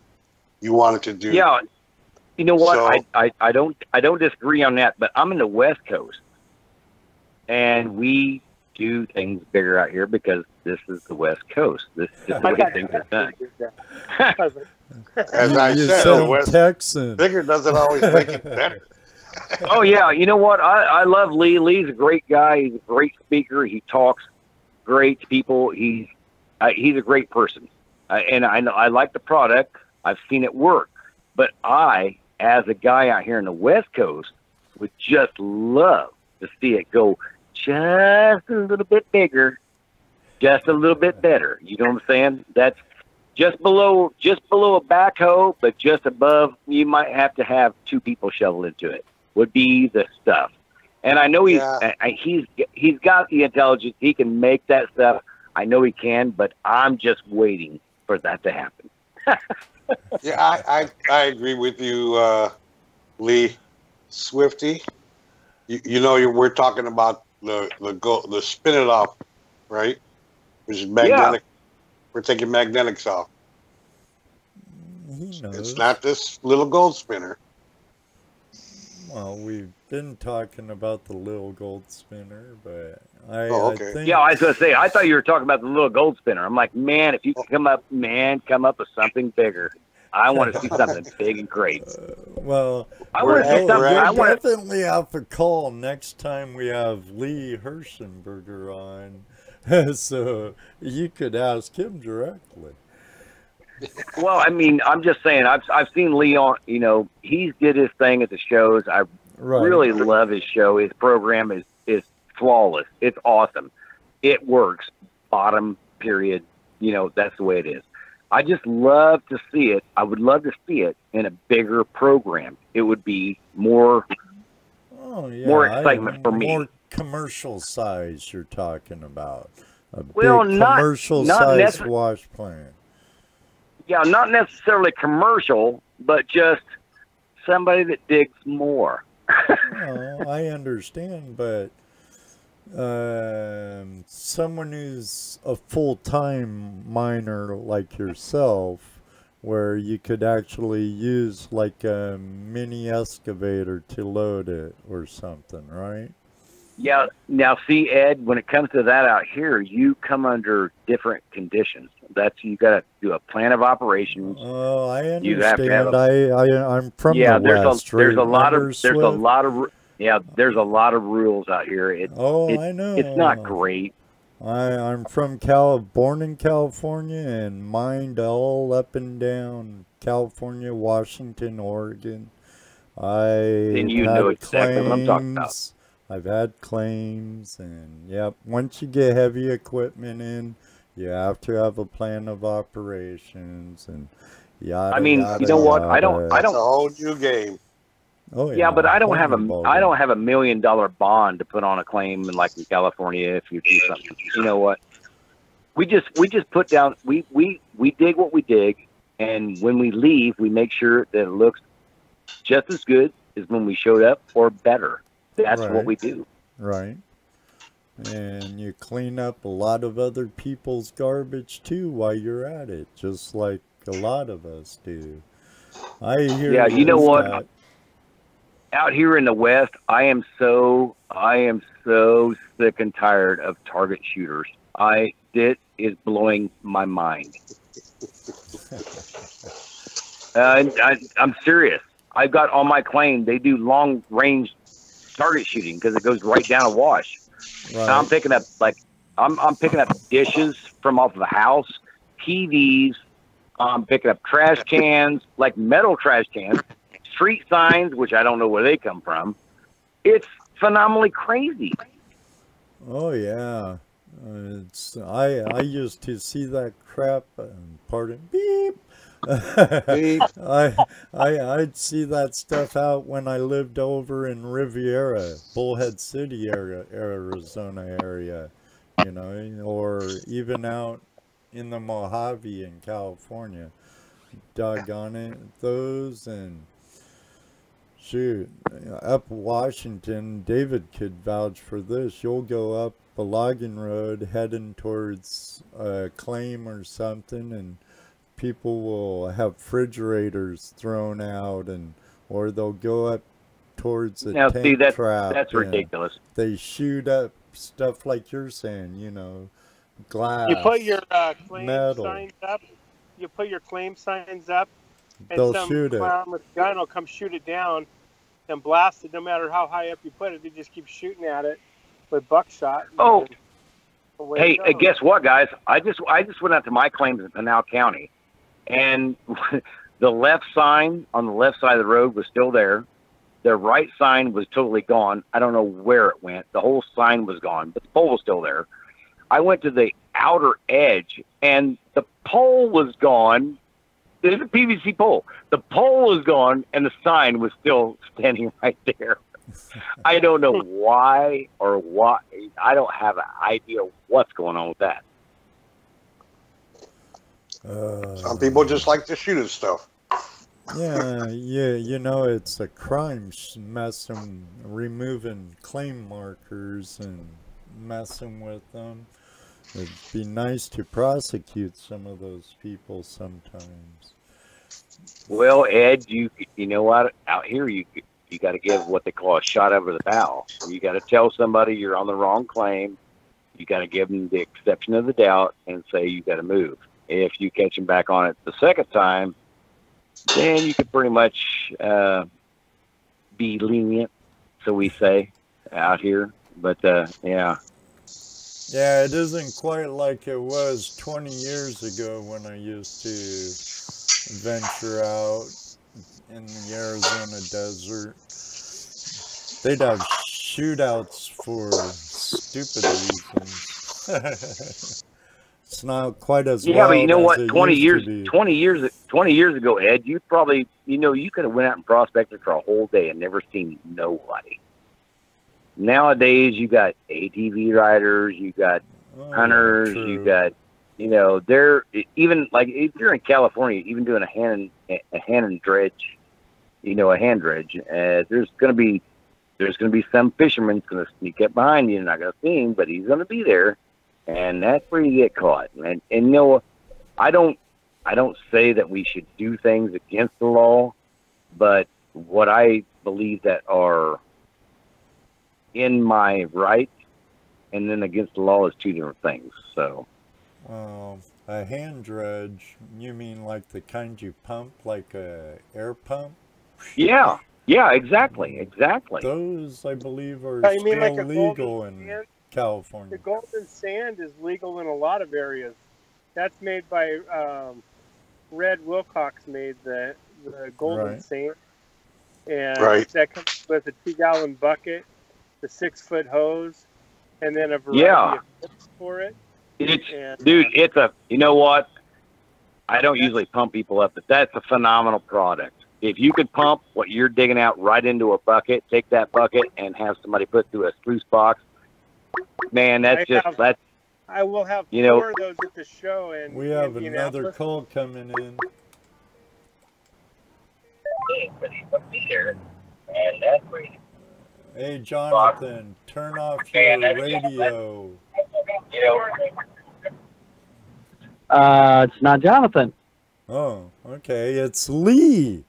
you want it to do. Yeah, you know what? So, I don't disagree on that. But I'm in the West Coast, and we do things bigger out here because this is the West Coast. This is the way things are done. As I said, the West Texan. Bigger doesn't always make it better. Oh yeah, you know what? I love Lee. Lee's a great guy. He's a great speaker. He talks great to people. He's a great person, and I like the product. I've seen it work, but I, as a guy out here in the West Coast, would just love to see it go just a little bit bigger, just a little bit better. You know what I'm saying? That's just below a backhoe, but just above. You might have to have 2 people shovel into it. Would be the stuff. And I know he's got the intelligence. He can make that stuff. I know he can, but I'm just waiting for that to happen. Yeah, I agree with you, Lee. Swifty. We're talking about the spin it off, right? Which is magnetic. Yeah. We're taking magnetics off. It's not this little gold spinner. Well, we've been talking about the little gold spinner, but I think... Yeah, I was going to say, I thought you were talking about the little gold spinner. I'm like, man, if you can come up with something bigger. I want to see something big and great. Well, we're definitely out for call next time we have Lee Hirschenberger on, so you could ask him directly. Well, I mean, I'm just saying, I've seen Lee on, he did his thing at the shows. I really love his show. His program is flawless. It's awesome. It works. Bottom, period. That's the way it is. I just love to see it. I would love to see it in a bigger program. It would be more, more excitement for me. More commercial size you're talking about. A Well, big not commercial size wash plant. Yeah, not necessarily commercial, but just somebody that digs more. Well, I understand, but someone who's a full-time miner like yourself, where you could actually use like a mini excavator to load it or something, right? Yeah. Now, see, Ed, when it comes to that out here, you come under different conditions. You got to do a plan of operations. Oh, I understand. You have to have I'm from the West. There's a lot of rules out here. I know. It's not great. I'm from born in California and mined all up and down California, Washington, Oregon. Then you know exactly what I'm talking about. I've had claims, and yep, once you get heavy equipment in, you have to have a plan of operations and yada. I mean, yada, you know what? Yada. It's a whole new game. Oh yeah, but I don't have $1 million bond to put on a claim, and like in California, if you do something, you know what? We just put down. We dig what we dig, and when we leave, we make sure that it looks just as good as when we showed up, or better. That's what we do. Right. And you clean up a lot of other people's garbage too while you're at it, just like a lot of us do. I hear. Yeah, you know what? Out here in the West, I am so sick and tired of target shooters. It is blowing my mind. I'm serious. I've got on my claim, they do long range target shooting because it goes right down a wash. Right. I'm picking up I'm picking up dishes from off of the house, TVs. I'm picking up trash cans, like metal trash cans, street signs, which I don't know where they come from. It's phenomenally crazy. Oh yeah, I used to see that crap. Pardon, beep. I'd see that stuff out when I lived over in Riviera, Bullhead City area, Arizona area, you know, or even out in the Mojave in California. Doggone it, those, and shoot, up Washington, David could vouch for this. You'll go up a logging road heading towards a claim or something, and people will have refrigerators thrown out, or they'll go up towards a tank trap. That's ridiculous. They shoot up stuff like you're saying, you know, glass. You put your claim metal. Signs up. You put your claim signs up, and they'll some shoot it. clown with a gun will come shoot it down and blast it. No matter how high up you put it, they just keep shooting at it with buckshot. Oh, hey, guess what, guys? I just went out to my claims in Pinal County. And the left sign on the left side of the road was still there. The right sign was totally gone. I don't know where it went. The whole sign was gone, but the pole was still there. I went to the outer edge, and the pole was gone. There's a PVC pole. The pole was gone, and the sign was still standing right there. I don't know why or what. I don't have an idea what's going on with that. Some people just like to shoot at stuff. Yeah, you know, it's a crime removing claim markers and messing with them. It'd be nice to prosecute some of those people sometimes. Well, Ed, you know what? Out here, you got to give what they call a shot over the bow. You got to tell somebody you're on the wrong claim. You got to give them the exception of the doubt and say you got to move. If you catch them back on it the second time, then you could pretty much be lenient, so we say, out here. But, yeah. Yeah, it isn't quite like it was 20 years ago when I used to venture out in the Arizona desert. They'd have shootouts for stupid reasons. It's not quite as Yeah, but you know wild what? as it 20 used to years, be. 20 years ago, Ed, you probably, you could have went out and prospected for a whole day and never seen nobody. Nowadays, you got ATV riders, you got hunters, true. you got, they're even like if you're in California, even doing a hand dredge, a hand dredge. There's gonna be some fisherman's gonna sneak up behind you. You're not gonna see him, but he's gonna be there, and that's where you get caught. And I don't say that we should do things against the law, but what I believe that are in my rights and then against the law is two different things. So a hand dredge, you mean like the kind you pump, like a air pump? Yeah, exactly. Those, I believe, are You mean still like a legal golden in sand? California. The golden sand is legal in a lot of areas. That's made by Red Wilcox made the golden sand, and that comes with a 2-gallon bucket, the 6-foot hose, and then a variety of hooks for it. It's you know what? I don't usually pump people up, but that's a phenomenal product. If you could pump what you're digging out right into a bucket, take that bucket and have somebody put through a sluice box, man, I will have 4 of those at the show. And we have another call coming in. Hey, Jonathan, turn off your radio. It's not Jonathan. Oh, okay. It's Lee.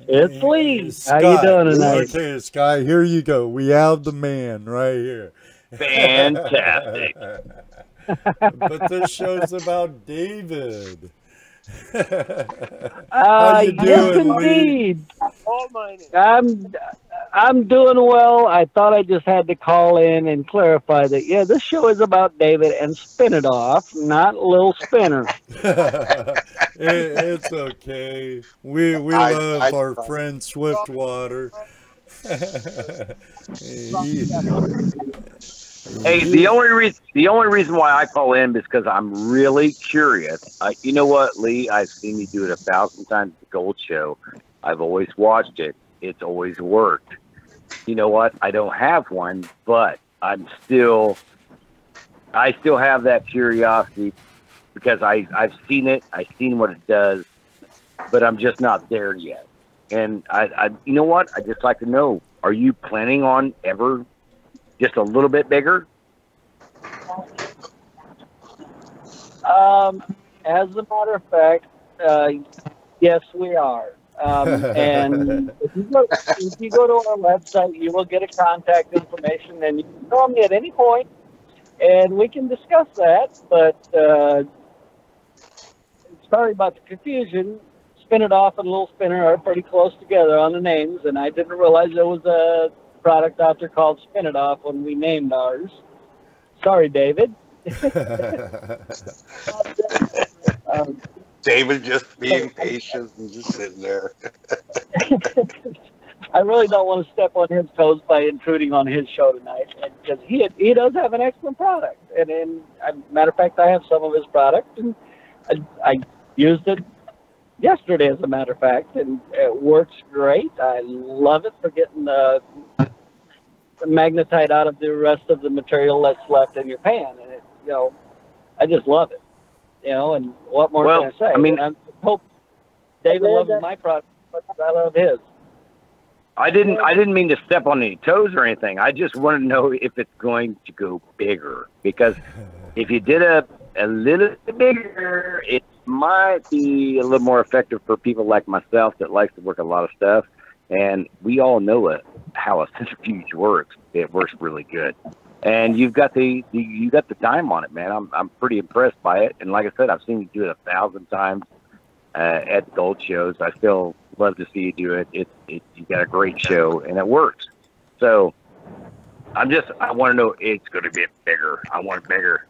It's Lee. Scott. How you doing tonight? Okay, Scott, here you go. We have the man right here. Fantastic. But this show's about David. How you doing, yes, indeed. I'm doing well. I thought I just had to call in and clarify that, this show is about David and Spin It Off, not Lil Spinner. It's okay. We love our friend Swiftwater. Hey, the only reason why I call in is because I'm really curious. You know what, Lee? I've seen you do it 1,000 times at the Gold Show. I've always watched it. It's always worked. You know what? I don't have one, but I still have that curiosity because I've seen it. I've seen what it does, but I'm just not there yet. And I you know what? I just like to know: are you planning on ever just a little bit bigger? As a matter of fact, yes, we are. And if you go to our website, you will get a contact information, and you can call me at any point, and we can discuss that. But sorry about the confusion. Spin It Off and Little Spinner are pretty close together on the names, and I didn't realize there was a product out there called Spin It Off when we named ours. Sorry, David. David just being patient and just sitting there. I really don't want to step on his toes by intruding on his show tonight, because he does have an excellent product. And matter of fact, I have some of his product, and I used it yesterday, as a matter of fact, and it works great. I love it for getting the magnetite out of the rest of the material that's left in your pan, and I just love it. And what more can I say? I mean, I hope David loves my product, but I love his. I didn't mean to step on any toes or anything. I just want to know if it's going to go bigger, because if you did a little bit bigger, it might be a little more effective for people like myself that likes to work a lot of stuff. And we all know how a centrifuge works. It works really good. And you've got the time on it, man. I'm pretty impressed by it. And like I said, I've seen you do it 1,000 times at Gold shows. I still love to see you do it. You got a great show, and it works. So I want to know it's going to get bigger. I want it bigger.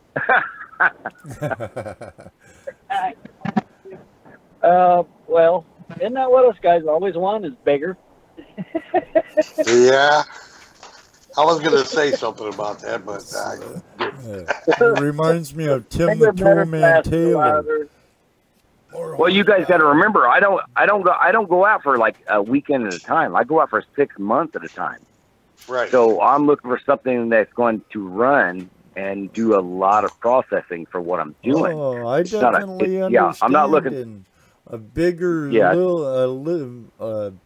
Well, isn't that what us guys always want, is bigger? Yeah. I was going to say something about that, but it reminds me of Tim the Toolman Taylor. Well, you guys got to remember, I don't go out for like a weekend at a time. I go out for 6 months at a time. right. So I'm looking for something that's going to run and do a lot of processing for what I'm doing. Oh, I definitely understand. Yeah, I'm not looking. A bigger,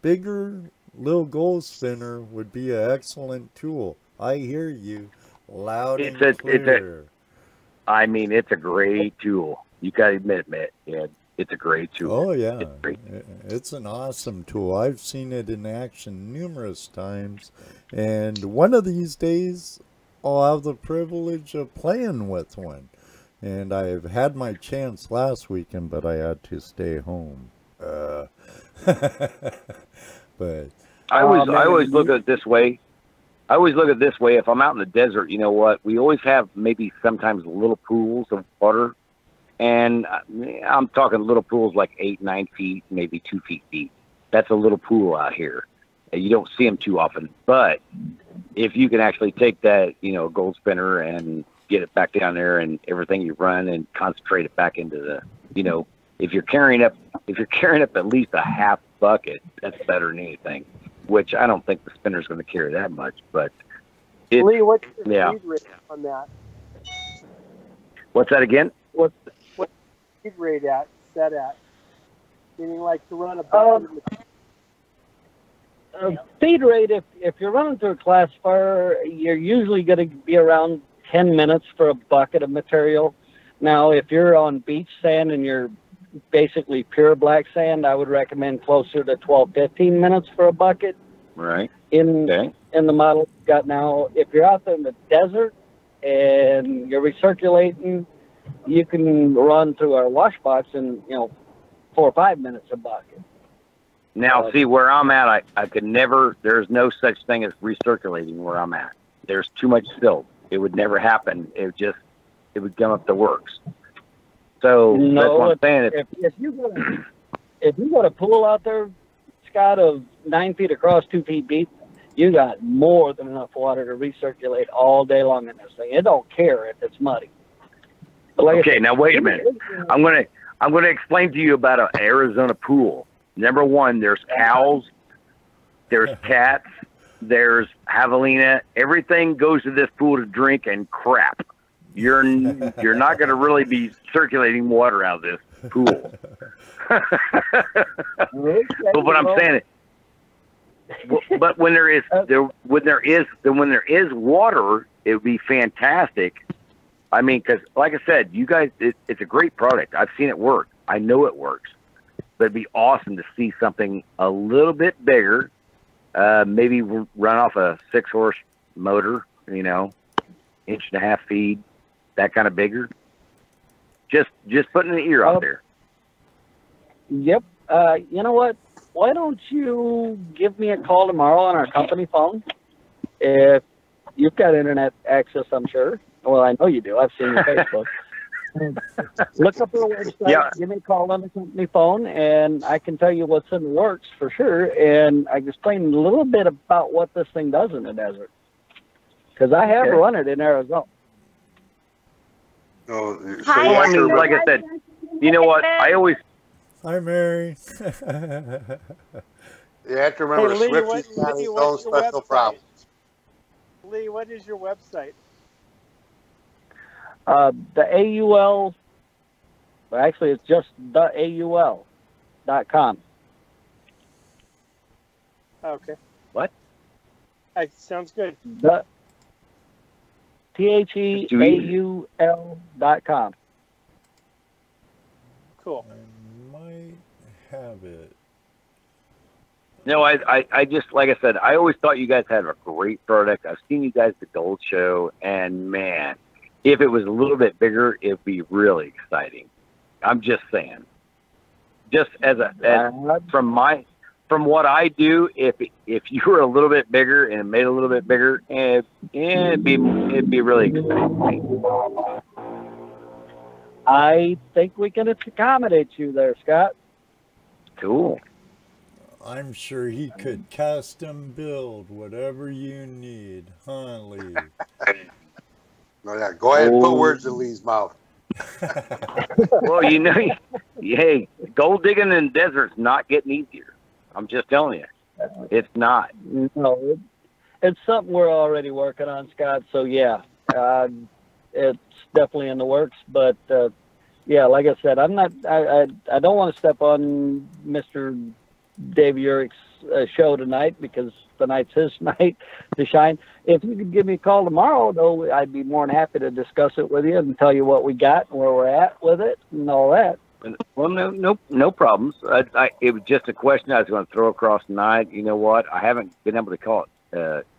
bigger little gold spinner would be an excellent tool. I hear you, loud and clear. I mean, it's a great tool. You gotta admit, it's a great tool. Oh yeah, it's an awesome tool. I've seen it in action numerous times, and one of these days I'll have the privilege of playing with one. And I've had my chance last weekend, but I had to stay home. But I always look at it this way. If I'm out in the desert, you know what? We always have maybe sometimes little pools of water, and I'm talking little pools like 8, 9 feet, maybe 2 feet deep. That's a little pool out here. You don't see them too often, but if you can actually take that, gold spinner and get it back down there and everything you run and concentrate it back into the, if you're carrying up at least a half bucket, that's better than anything, which I don't think the spinner's going to carry that much, but Lee, what's your speed rate on that? What's that again? What's speed rate set at? Meaning like to run a bucket speed rate, if you're running through a class fire, you're usually going to be around 10 minutes for a bucket of material. Now, if you're on beach sand and you're basically pure black sand, I would recommend closer to 12, 15 minutes for a bucket. Right. In the model you've got now. If you're out there in the desert and you're recirculating, you can run through our wash box in, 4 or 5 minutes a bucket. Now, see, where I'm at, I could never, there's no such thing as recirculating where I'm at. There's too much silt. It would never happen. It would come up the works. So that's what I'm saying. If you got a pool out there, Scott, of 9 feet across, 2 feet deep, you got more than enough water to recirculate all day long in this thing. It don't care if it's muddy. Okay, now wait a minute. I'm gonna explain to you about an Arizona pool. Number one, there's cows, there's cats, there's javelina. Everything goes to this pool to drink and crap. You're not going to really be circulating water out of this pool. But what I'm saying, but when there is water, it would be fantastic. I mean, because like I said, you guys, it's a great product. I've seen it work. I know it works. But it'd be awesome to see something a little bit bigger, maybe run off a 6-horse motor, 1.5 feed, that kind of bigger. Just putting an ear out there. Yep. You know what? Why don't you give me a call tomorrow on our company phone? If you've got internet access, I'm sure. Well, I know you do. I've seen your Facebook. Look up our website, give me a call on the company phone, and I can tell you what's in the works for sure. And I can explain a little bit about what this thing does in the desert. Because I have run it in Arizona. Hi, I mean, like I said, you know what? I always... Hi, Mary. You have to remember, Swifty's got his own special problems. Lee, what is your website? The AUL, well, actually, it's just the AUL.com. Okay. What? Sounds good. The THEAUL.com. Cool. I might have it. No, I just, like I said, I always thought you guys had a great product. I've seen you guys at the Gold Show, and man, if it was a little bit bigger, it'd be really exciting. I'm just saying. Just from what I do, if you were a little bit bigger and made a little bit bigger, it'd be really exciting. I think we can accommodate you there, Scott. Cool. I'm sure he could custom build whatever you need, huh, Lee? No, yeah, go ahead and put words in Lee's mouth. Well, you know, hey, gold digging in the desert's not getting easier. I'm just telling you, it's not. No, it's something we're already working on, Scott. So yeah, it's definitely in the works. But yeah, like I said, I'm not. I don't want to step on Mr. Dave Urick's show tonight, because tonight's his night to shine. If you could give me a call tomorrow, though, I'd be more than happy to discuss it with you and tell you what we got and where we're at with it and all that. Well, no problems. It was just a question I was going to throw across tonight. You know what? I haven't been able to call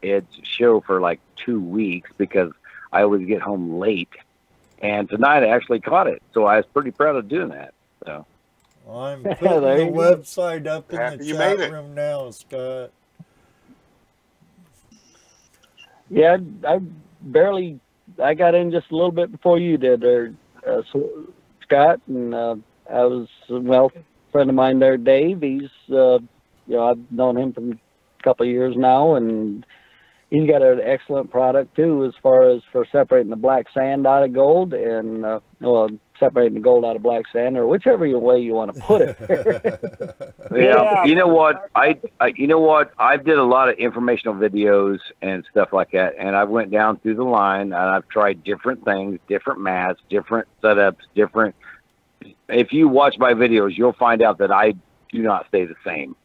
Ed's show for like 2 weeks because I always get home late, and tonight I actually caught it, so I was pretty proud of doing that. So I'm putting the website up in the chat room now, Scott. Yeah, I got in just a little bit before you did there, Scott, and I was, well, a friend of mine there, Dave. He's, you know, I've known him for a couple of years now, and he's got an excellent product too, as far as for separating the black sand out of gold, and well, separating the gold out of black sand, or whichever way you want to put it. Yeah, you know what? I did a lot of informational videos and stuff like that, and I went down through the line, and I've tried different things, different mats, different setups, different. If you watch my videos, you'll find out that I do not stay the same.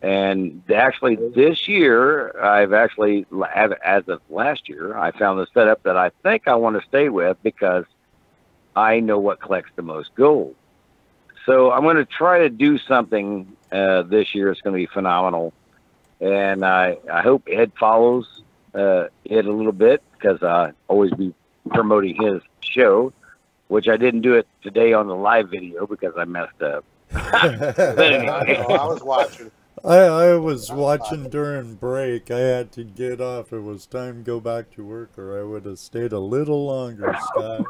And actually, this year, as of last year, I found the setup that I think I want to stay with, because I know what collects the most gold. So I'm going to try to do something this year. It's going to be phenomenal. And I hope Ed follows it a little bit, because I always be promoting his show, which I didn't do it today on the live video because I messed up. But anyway. I was watching. I was watching during break. I had to get off. It was time to go back to work, or I would have stayed a little longer, Scott.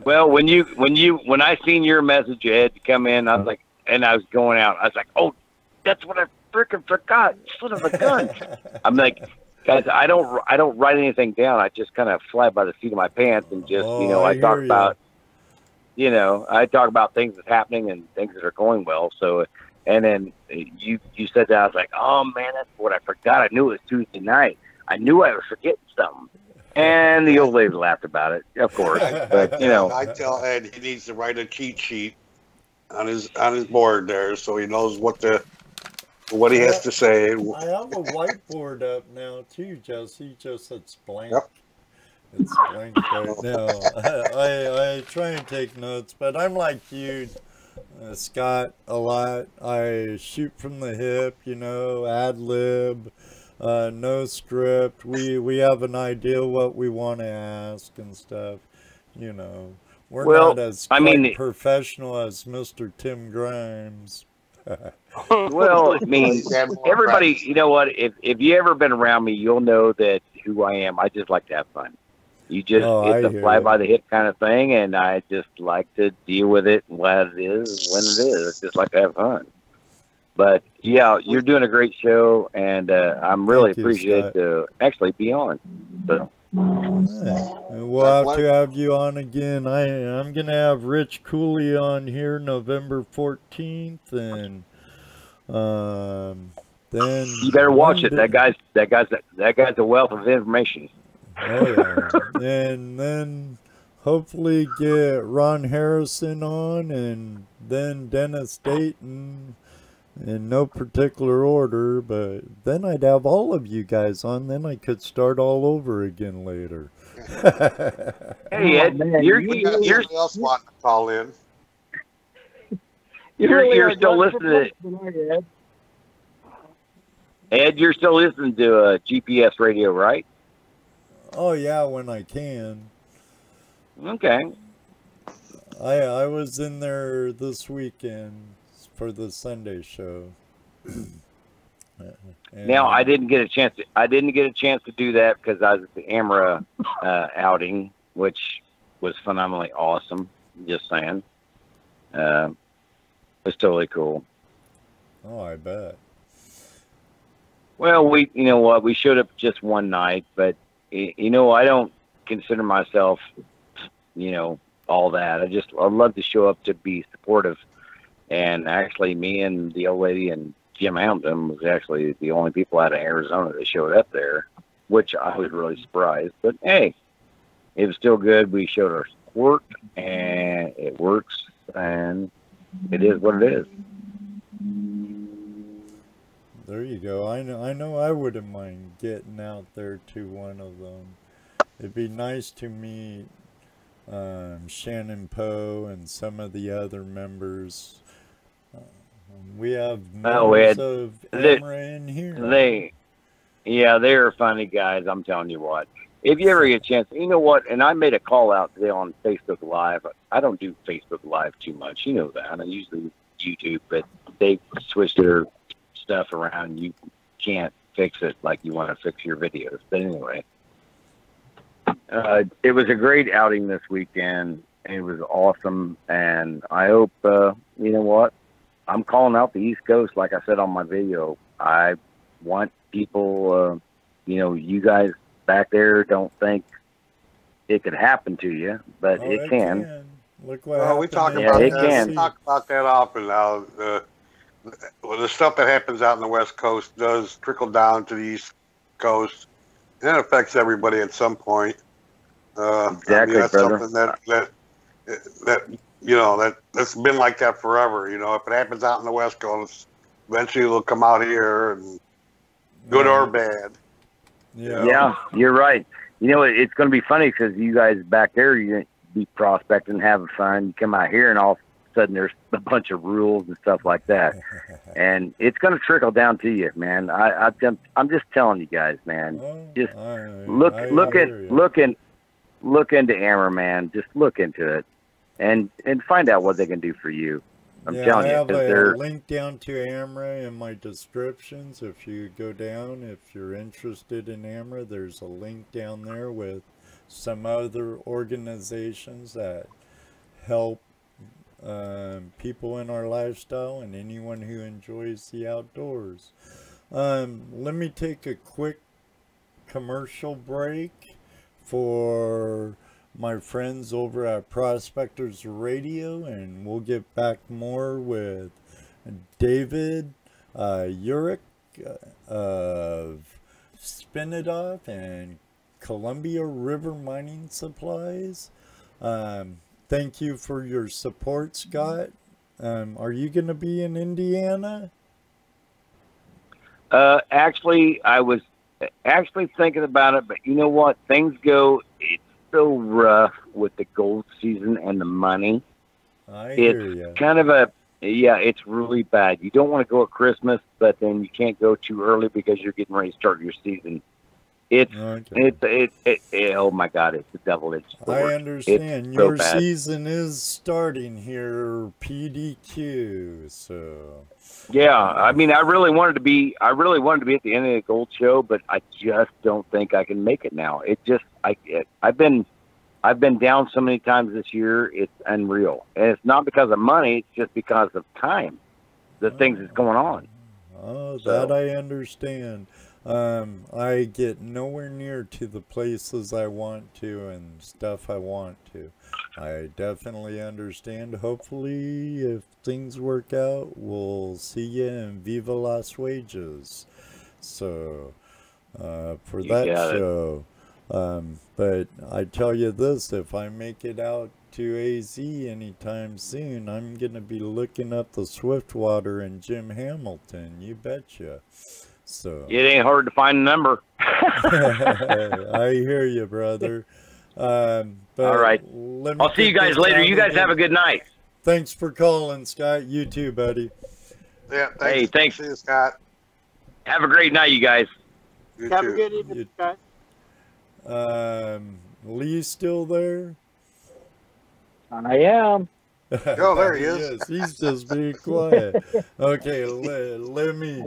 Well, when I seen your message, Ed, come in, I was like, and I was going out. I was like, oh, that's what I freaking forgot. Son of a gun. I'm like, guys, I don't write anything down. I just kind of fly by the seat of my pants and just, I talk about, I talk about things that's happening and things that are going well. So. And then you said that, I was like, oh man, that's what I forgot. I knew it was Tuesday night. I knew I was forgetting something. And the old lady laughed about it, of course. But I tell Ed he needs to write a cheat sheet on his board there, so he knows what he has to say. I have a whiteboard up now too, Jesse. Just it's blank. Yep. It's blank right now. I try and take notes, but I'm like you, Scott, a lot. I shoot from the hip, ad lib, no script. We have an idea what we want to ask and stuff. We're not as professional as Mr. Tim Grimes. Well, everybody, you know what? If you ever been around me, you'll know that who I am. I just like to have fun. It's a fly by the hip kind of thing, and I just like to deal with it when it is. It's just like to have fun. But yeah, you're doing a great show, and I'm really appreciative to actually be on. So. We'll have to have you on again. I'm gonna have Rich Cooley on here November 14th, and then you better watch it. That guy's a wealth of information. Oh yeah. And then hopefully get Ron Harrison on, and then Dennis Dayton, in no particular order, but then I'd have all of you guys on. Then I could start all over again later. Hey Ed, you're else wanting to call in. You're still listening to Ed. You're still listening to GPS radio, right? Oh yeah, when I can. Okay. I was in there this weekend for the Sunday show. Now I didn't get a chance to do that because I was at the AMRA outing, which was phenomenally awesome. Just saying, it was totally cool. Oh, I bet. Well, you know what, we showed up just one night, but you know, I don't consider myself, you know, all that. I love to show up to be supportive. And actually, me and the old lady and Jim Hamilton was actually the only people out of Arizona that showed up there, which I was really surprised. But hey, it was still good. We showed our support, and it works, and it is what it is. There you go. I know I wouldn't mind getting out there to one of them. It'd be nice to meet Shannon Poe and some of the other members. We have members of Amra in here. They're funny guys. I'm telling you what. If you ever get a chance, you know what? And I made a call out today on Facebook Live. I don't do Facebook Live too much. You know that. I usually YouTube, but they switch their stuff around. You can't fix it like you want to fix your videos. But anyway, it was a great outing this weekend. It was awesome, and I hope you know what. I'm calling out the East Coast, like I said on my video. I want people, you know, you guys back there don't think it could happen to you, but it can. Look what we talk about that. We talk about that often now. The stuff that happens out in the West Coast does trickle down to the East Coast, and it affects everybody at some point. Exactly, I mean, that's brother. something that you know, that's been like that forever. You know, if it happens out in the West Coast, eventually it'll come out here, and good or bad. Yeah, you're right. You know, it's going to be funny because you guys back there, you're going to be prospecting, having fun. You come out here, and all of a sudden there's a bunch of rules and stuff like that, and it's going to trickle down to you, man. I'm just telling you guys, man. Just look into Amra, man. Just look into it. And find out what they can do for you. I'm telling you. I have a link down to Amra in my descriptions. If you go down, if you're interested in Amra, there's a link down there with some other organizations that help people in our lifestyle and anyone who enjoys the outdoors. Let me take a quick commercial break for my friends over at Prospectors Radio, and we'll get back more with David Urick of Spin It Off and Columbia River Mining Supplies. Thank you for your support, Scott. Are you going to be in Indiana? Actually, I was actually thinking about it, but you know what? Things go... so rough with the gold season and the money. It's kind of it's really bad. You don't want to go at Christmas, but then you can't go too early because you're getting ready to start your season. Oh my God, it's the double-edged sword. I understand. Your season is starting here, PDQ, so. Yeah, I mean, I really wanted to be at the end of the gold show, but I just don't think I can make it now. I've been down so many times this year, it's unreal. And it's not because of money, it's just because of time, the things that's going on. Oh, that I understand. I get nowhere near to the places I want to and stuff I want to. I definitely understand. Hopefully, if things work out, we'll see you in Viva Las Wages. So, for that show. But I tell you this, if I make it out to AZ anytime soon, I'm going to be looking up the Swiftwater and Jim Hamilton. You betcha. So it ain't hard to find a number. I hear you, brother. But all right. I'll see you guys later. You guys have a good night. Thanks for calling, Scott. You too, buddy. Yeah, thanks. Hey, thanks. See you, Scott. Have a great night, you guys. You Have too. a good evening, Scott. Lee's still there? I am. Oh, there he is. He's just being quiet. Okay, let me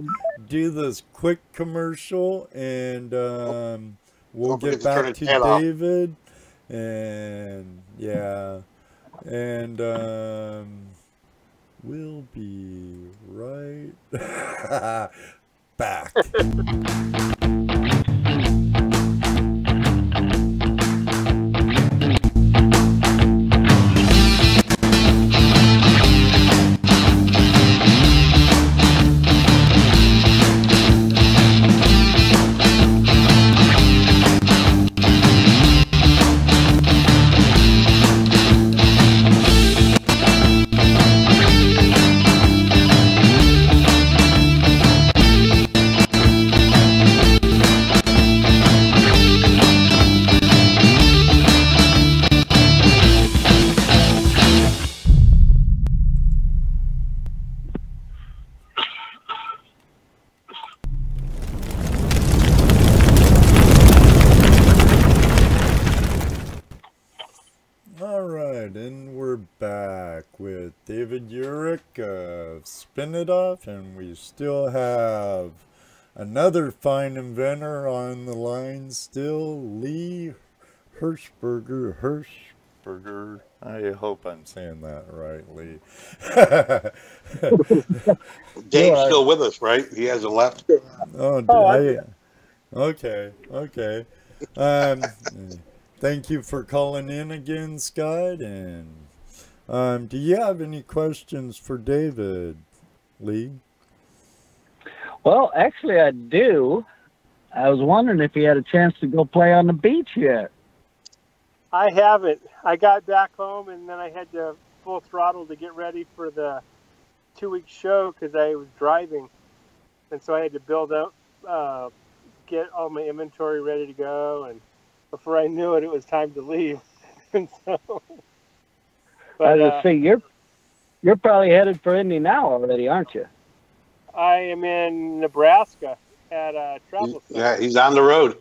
do this quick commercial, and we'll get back to David. And yeah, and We'll be right back. And we're back with David Urick of Spin It Off, and we still have another fine inventor on the line still, Lee Hirschberger. I hope I'm saying that right, Lee. Dave's still with us, right? He hasn't left. Okay. Thank you for calling in again, Scott. And do you have any questions for David, Lee? Well, actually, I do. I was wondering if he had a chance to go play on the beach yet. I haven't. I got back home and then I had to full throttle to get ready for the 2-week show because I was driving. And so I had to build up, get all my inventory ready to go. And before I knew it, it was time to leave. And so, but, I just see you're probably headed for Indy now already, aren't you? I am in Nebraska at a travel center. Yeah, he's on the road.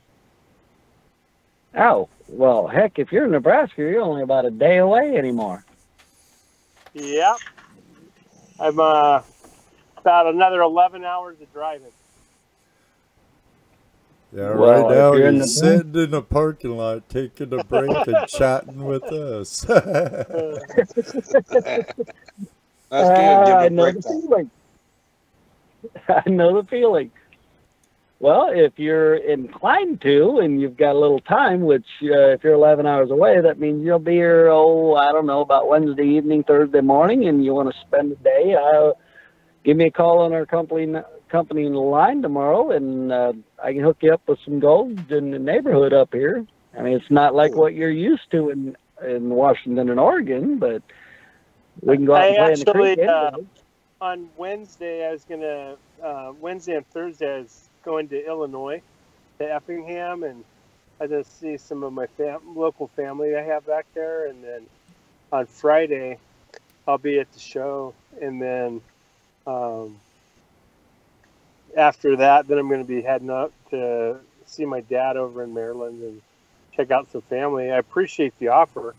Oh, well, heck, if you're in Nebraska, you're only about a day away anymore. Yep. I'm about another 11 hours of driving. Yeah, well, right now he's sitting in a parking lot taking a break and chatting with us. That's good. I know the feeling. I know the feeling. Well, if you're inclined to and you've got a little time, which if you're 11 hours away, that means you'll be here, I don't know, about Wednesday evening, Thursday morning, and you want to spend the day, give me a call on our company line tomorrow, and I can hook you up with some gold in the neighborhood up here. I mean, it's not like what you're used to in Washington and Oregon, but we can go out and play in the creek. On Wednesday, I was going to, Wednesday and Thursday, I was going to Illinois, to Effingham, and I just see some of my local family I have back there. And then on Friday, I'll be at the show. And then after that, then I'm going to be heading up to see my dad over in Maryland and check out some family. I appreciate the offer.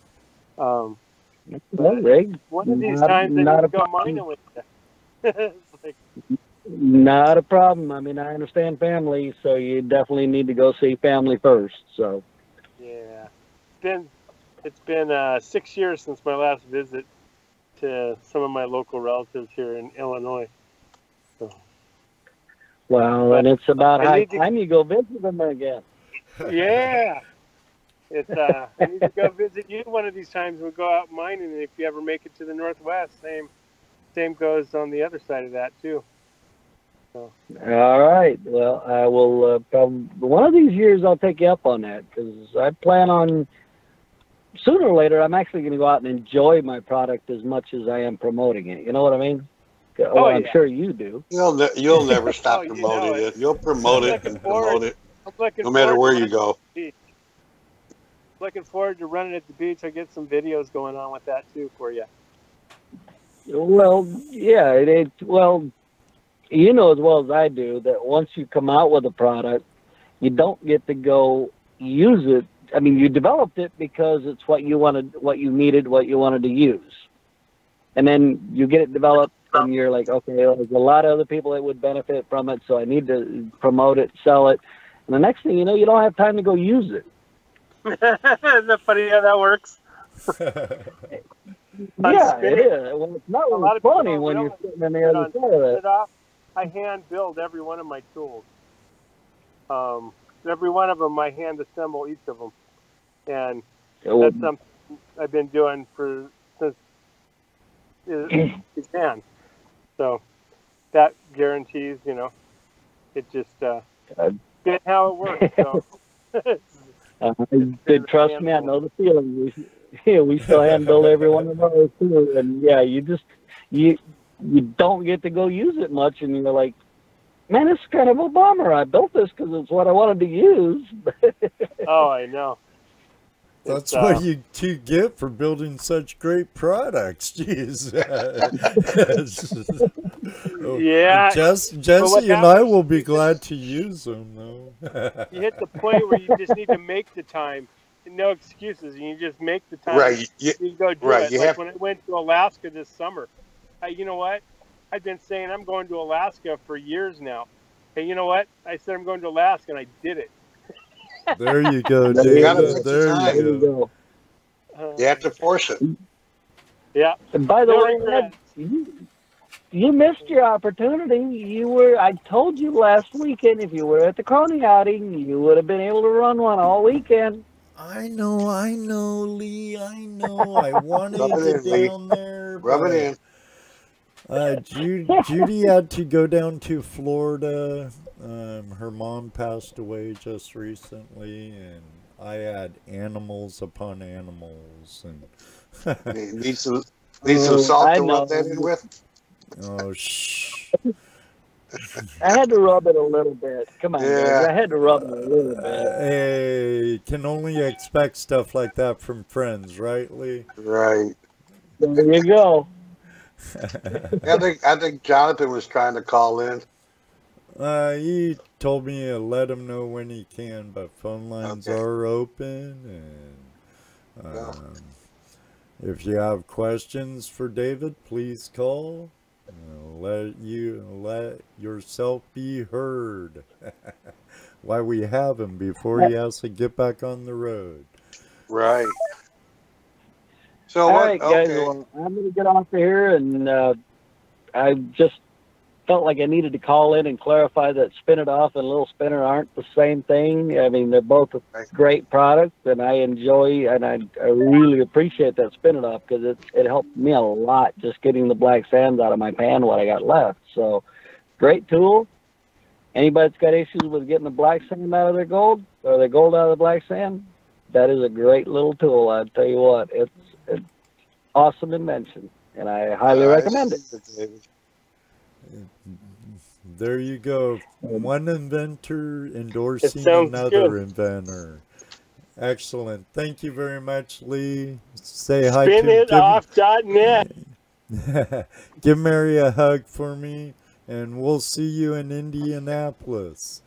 Well, Rig, one of these times I need to go mining with you. Not a problem. I mean, I understand family, so you definitely need to go see family first. So, yeah, it's been 6 years since my last visit to some of my local relatives here in Illinois. So. Well, and it's about high time you go visit them again. Yeah, it's I need to go visit you one of these times. We'll go out mining, and if you ever make it to the Northwest, same goes on the other side of that too. So. All right. Well, I will. One of these years, I'll take you up on that because I plan on sooner or later. I'm actually going to go out and enjoy my product as much as I am promoting it. You know what I mean? Well, I'm sure you do. You'll never stop promoting it. You'll promote it and promote it, no matter where you go. Looking forward to running at the beach. I get some videos going on with that too for you. Well, yeah. Well, you know as well as I do that once you come out with a product, you don't get to go use it. I mean, you developed it because it's what you wanted, what you needed, what you wanted to use. And then you get it developed and you're like, okay, there's a lot of other people that would benefit from it, so I need to promote it, sell it. And the next thing you know, you don't have time to go use it. Isn't that funny how that works? Yeah, it is. Well, it's not really funny when you're sitting on the other side of it. I hand build every one of my tools. Every one of them, I hand assemble each of them, and that's something I've been doing since it began. So that guarantees, it just been how it works. So. Trust me, I know the feeling. We still hand build every one of those too, and yeah, you don't get to go use it much, and you're like, man, it's kind of a bummer. I built this because it's what I wanted to use. Oh, I know. That's what you two get for building such great products. Jeez. Yeah. Jesse and I will be glad to use them, though. You hit the point where you just need to make the time. No excuses. You just make the time. Right. You go do it. Like when I went to Alaska this summer, you know what? I've been saying I'm going to Alaska for years now. Hey, you know what? I said I'm going to Alaska, and I did it. There you go, David. There you go. You have to force it. Yeah. And by the way, you missed your opportunity. I told you last weekend, if you were at the Crony outing, you would have been able to run one all weekend. I know, Lee. I know. I wanted to get down there. Rub it in. Judy had to go down to Florida. Her mom passed away just recently, and I had animals upon animals. And need some salt to rub that in with. Oh, shh. I had to rub it a little bit. Come on, guys. I had to rub it a little bit. Hey, can only expect stuff like that from friends, right, Lee? Right. There you go. I think Jonathon was trying to call in. He told me to let him know when he can, but phone lines are open, and if you have questions for David, please call. Let yourself be heard. Why we have him before he has to get back on the road. Right. So all right, guys. Well, I'm going to get off of here, and I just felt like I needed to call in and clarify that Spin It Off and Little Spinner aren't the same thing. I mean, they're both great products, and I enjoy and I really appreciate that Spin It Off because it helped me a lot just getting the black sands out of my pan, what I got left. So, great tool. Anybody that's got issues with getting the black sand out of their gold or their gold out of the black sand, that is a great little tool. I'll tell you what, it's an awesome invention, and I highly recommend it. There you go. One inventor endorsing another inventor. Excellent. Thank you very much, Lee. Say hi to SpinItOff.net. Give Mary a hug for me, and we'll see you in Indianapolis.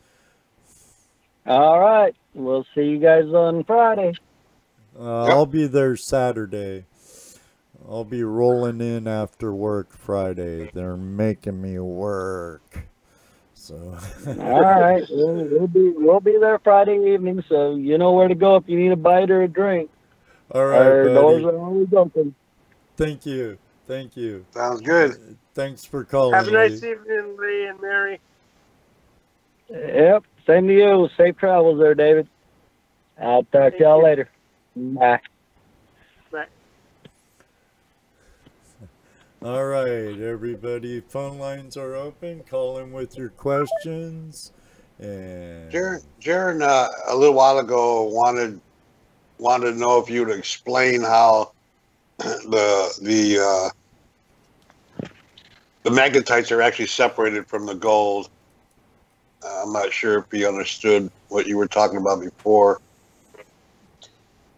All right. We'll see you guys on Friday. I'll be there Saturday. I'll be rolling in after work Friday. They're making me work. So. All right. We'll be there Friday evening, so you know where to go if you need a bite or a drink. All right, our buddy. doors are always open. Thank you. Thank you. Sounds good. Thanks for calling. Have a nice evening, Lee and Mary. Yep. Same to you. Safe travels there, David. I'll talk to y'all later. Bye. Bye. All right, everybody. Phone lines are open. Call in with your questions. And Jaron, a little while ago wanted to know if you'd explain how the magnetites are actually separated from the gold. I'm not sure if he understood what you were talking about before.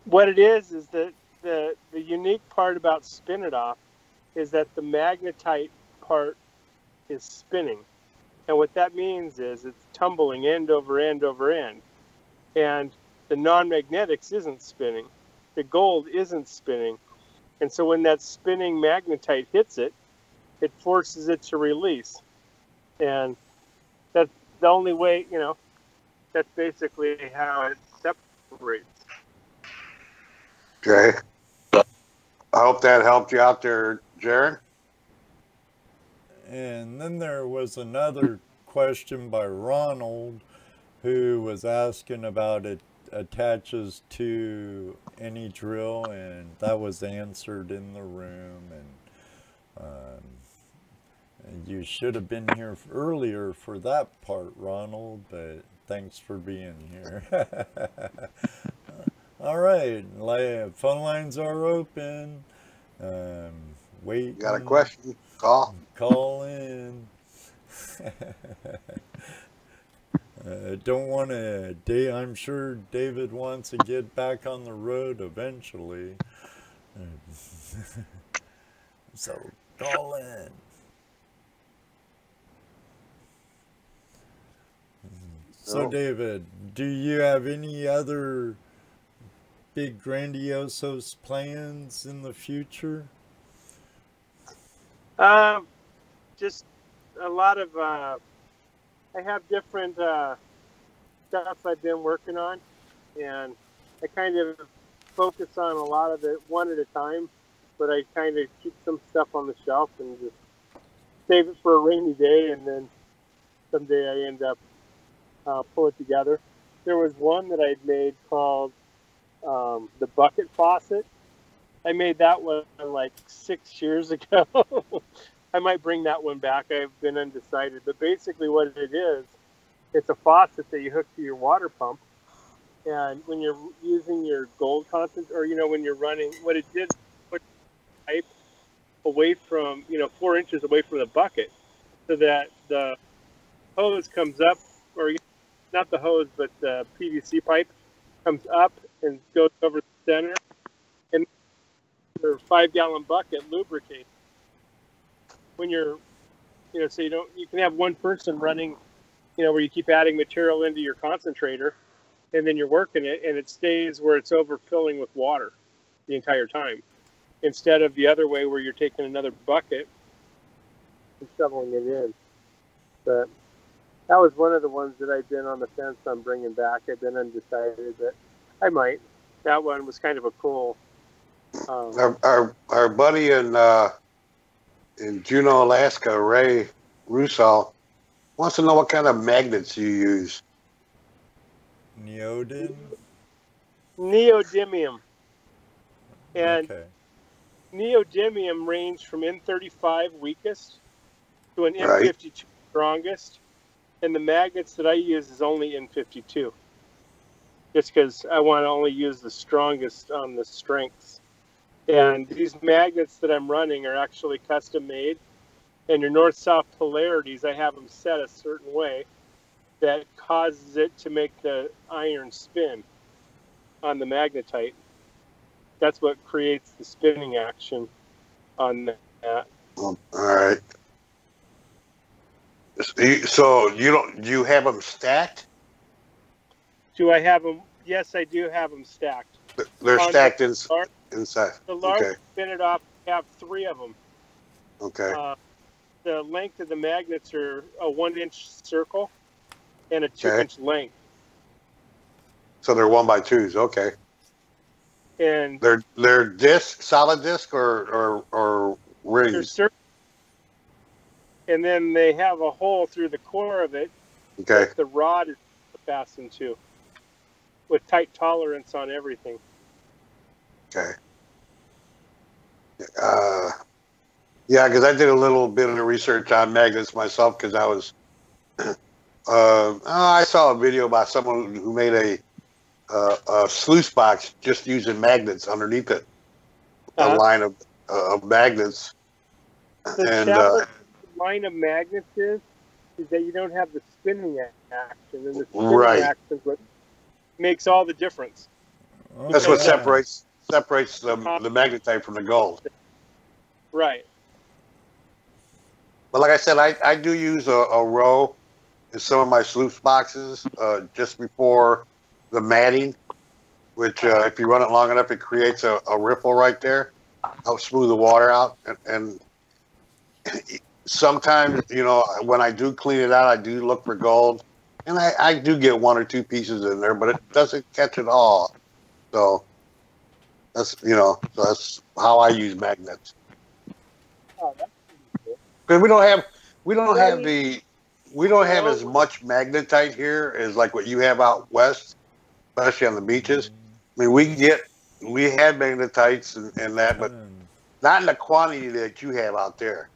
What it is that the unique part about Spin It Off is that the magnetite part is spinning. And what that means is it's tumbling end over end over end. And the non-magnetics isn't spinning. The gold isn't spinning. And so when that spinning magnetite hits it, it forces it to release. And that's the only way, that's basically how it separates. Okay. hope that helped you out there, Jared. And then there was another question by Ronald, who was asking about it attaches to any drill, and that was answered in the room. And you should have been here earlier for that part, Ronald, but thanks for being here. All right, phone lines are open. Wait. Got a question? Call in. Don't want to. I'm sure David wants to get back on the road eventually. So call in. So David, do you have any other big grandiose plans in the future? Just a lot of, I have different stuff I've been working on, and I kind of focus on a lot of it one at a time, but I kind of keep some stuff on the shelf and just save it for a rainy day, and then someday I end up pull it together. There was one that I'd made called the bucket faucet. I made that one like 6 years ago. I might bring that one back. I've been undecided. But basically what it is, it's a faucet that you hook to your water pump. And when you're using your gold concentrate, or, when you're running, what it did, put the pipe away from, 4 inches away from the bucket, so that the hose comes up, or not the hose, but the PVC pipe comes up and goes over the center. And your 5-gallon bucket lubricates. When you're, so you can have one person running, where you keep adding material into your concentrator, and then you're working it, and it stays where it's overfilling with water the entire time, instead of the other way where you're taking another bucket and shoveling it in. But that was one of the ones that I've been on the fence on bringing back. I've been undecided, but I might. That one was kind of a cool. Our buddy in Juneau, Alaska, Ray Russo, wants to know what kind of magnets you use. Neodymium. And neodymium ranged from N35 weakest to an N52 strongest. And the magnets that I use is only N52. Just because I want to only use the strongest on the strengths. And these magnets that I'm running are actually custom made. And your north-south polarities, I have them set a certain way that causes it to make the iron spin on the magnetite. That's what creates the spinning action on that. All right. So do you have them stacked? Do I have them? Yes, I do have them stacked. They're stacked inside. The large spin it off, I have 3 of them. Okay. The length of the magnets are a 1-inch circle and a 2-inch length. So they're 1x2s. Okay. And they're disc, solid disc, or rings. And then they have a hole through the core of it. Okay. That the rod is fastened to, with tight tolerance on everything. Okay. Yeah, because I did a little bit of research on magnets myself, because I was, I saw a video about someone who made a sluice box just using magnets underneath it, a line of magnets. The line of magnets is that you don't have the spinning action, and the spinning action is what makes all the difference. That's what separates the magnetite from the gold. Right. But like I said, I do use a row in some of my sluice boxes just before the matting, which if you run it long enough, it creates a ripple right there, helps smooth the water out. And sometimes, when I do clean it out, I do look for gold. And I do get 1 or 2 pieces in there, but it doesn't catch it all. So That's so that's how I use magnets. Oh, that's pretty cool. Because we don't have as much magnetite here as like what you have out west, especially on the beaches. I mean, we had magnetites and that, but not in the quantity that you have out there.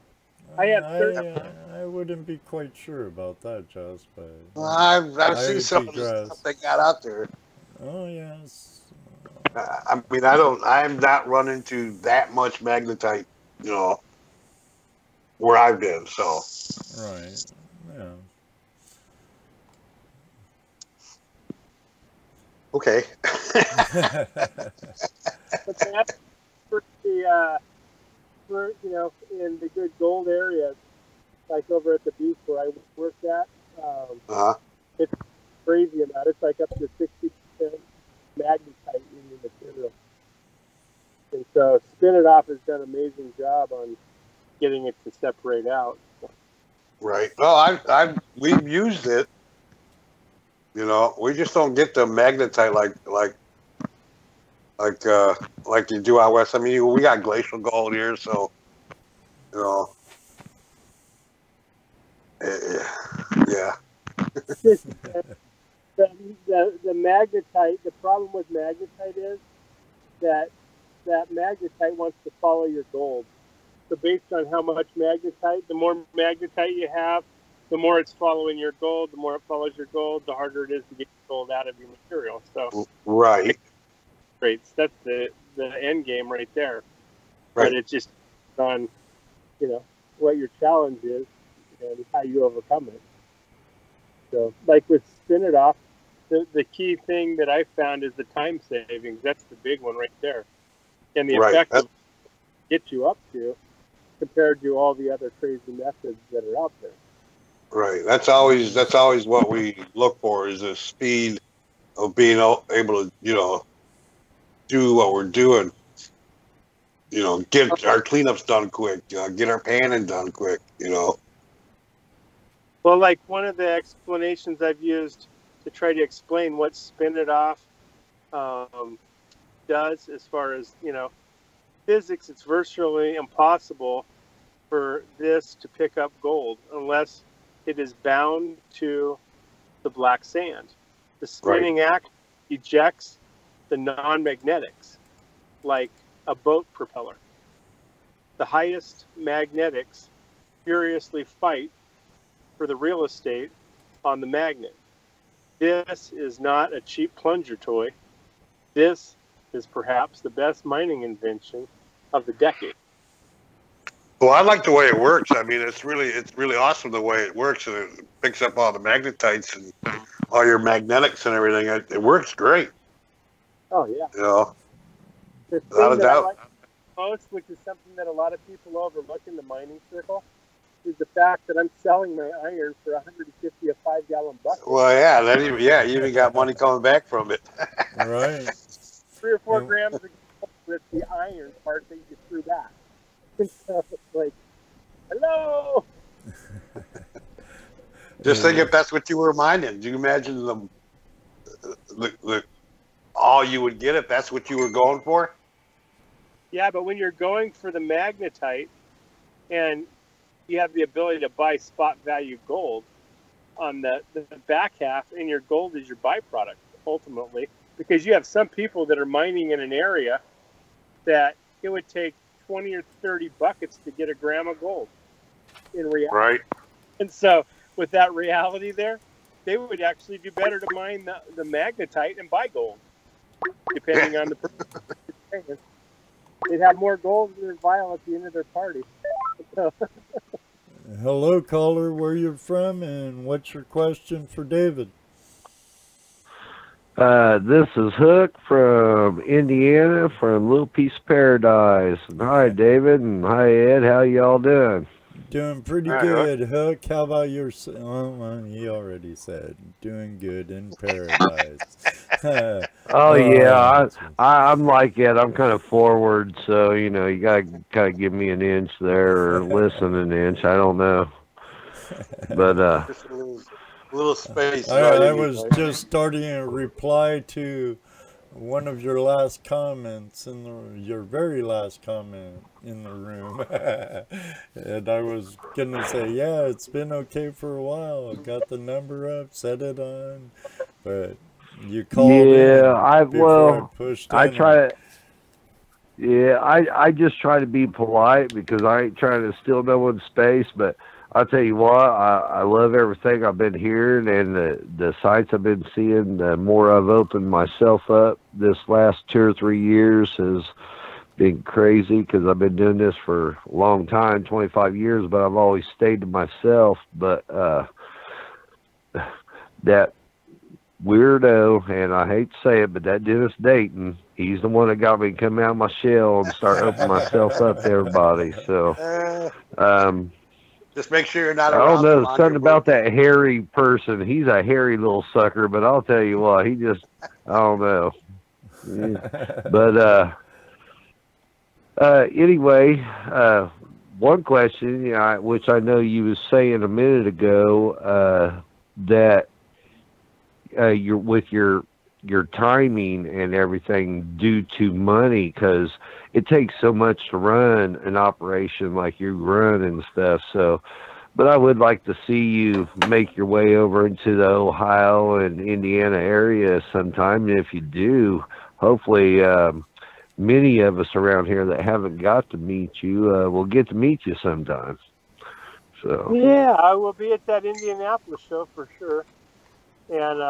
I wouldn't be quite sure about that, Joss, but I've seen some of the stuff they got out there. Oh yes. I mean, I'm not running into that much magnetite, where I've been. So. Right. Yeah. Okay. But that's for in the good gold areas, like over at the beach where I worked at, it's crazy amount. It's like up to 60% magnetite in the material. And so Spin It Off has done an amazing job on getting it to separate out. Right. Well, we've used it. We just don't get the magnetite like you do out west. I mean, we got glacial gold here, so yeah. The magnetite. The problem with magnetite is that magnetite wants to follow your gold. So based on how much magnetite, the more magnetite you have, the more it's following your gold. The more it follows your gold, the harder it is to get gold out of your material. So right. That's the end game right there. Right. But it's just on, what your challenge is and how you overcome it. So, like with Spin It Off, the key thing that I found is the time savings. That's the big one right there, and the effect of get you up to compared to all the other crazy methods that are out there. Right. That's always what we look for, is the speed of being able to do what we're doing. Get our cleanups done quick. Get our panning done quick. Well, like one of the explanations I've used to try to explain what Spin It Off does, as far as physics, it's virtually impossible for this to pick up gold unless it is bound to the black sand. The spinning act ejects the non-magnetics, like a boat propeller. The highest magnetics furiously fight for the real estate on the magnet. This is not a cheap plunger toy. This is perhaps the best mining invention of the decade. Well, I like the way it works. I mean, it's really awesome the way it works, and it picks up all the magnetites and all your magnetics and everything. It works great. Oh yeah. The thing without a doubt. I like most, which is something that a lot of people overlook in the mining circle, is the fact that I'm selling my iron for $150 a 5-gallon bucket. Well, yeah, you even got money coming back from it. Right. 3 or 4 grams of gold with the iron part that you threw back. And so it's like, hello. Just think if that's what you were mining. Do you imagine the all you would get if that's what you were going for? Yeah, but when you're going for the magnetite and you have the ability to buy spot value gold on the back half, and your gold is your byproduct ultimately, because you have some people that are mining in an area that it would take 20 or 30 buckets to get a gram of gold in reality. Right. And so with that reality there, they would actually do better to mine the magnetite and buy gold, depending on the person. They'd have more gold in their vial at the end of their party. Hello, caller. Where you're from, and what's your question for David? This is Hook from Indiana, from Little Piece of Paradise. And hi, David, and hi, Ed. How y'all doing? Doing pretty good, Hook. How about yourself? Well, he already said doing good in paradise. Yeah, I'm like Ed. I'm kind of forward, so you gotta kind of give me an inch there, or listen an inch. I don't know, but just a little space. I was just starting a reply to one of your last comments your very last comment in the room. And I was gonna say, yeah, it's been okay for a while. I got the number up, set it on, but you called in before I pushed I enter. try to. Yeah, I just try to be polite because I ain't trying to steal no one's space. But I'll tell you what, I love everything I've been hearing and the sites I've been seeing. The more I've opened myself up this last 2 or 3 years has been crazy because I've been doing this for a long time, 25 years, but I've always stayed to myself. But that weirdo, and I hate to say it, but that Dennis Dayton, he's the one that got me to come out of my shell and start opening myself up to everybody. So, just make sure you're not I around. don't know, something about that hairy person. He's a hairy little sucker, but I'll tell you what, he just, I don't know. But, anyway, one question, which I know you was saying a minute ago, that you're with your timing and everything due to money, because it takes so much to run an operation like you run and stuff. So, but I would like to see you make your way over into the Ohio and Indiana area sometime. And if you do, hopefully many of us around here that haven't got to meet you will get to meet you sometime. So yeah, I will be at that Indianapolis show for sure. And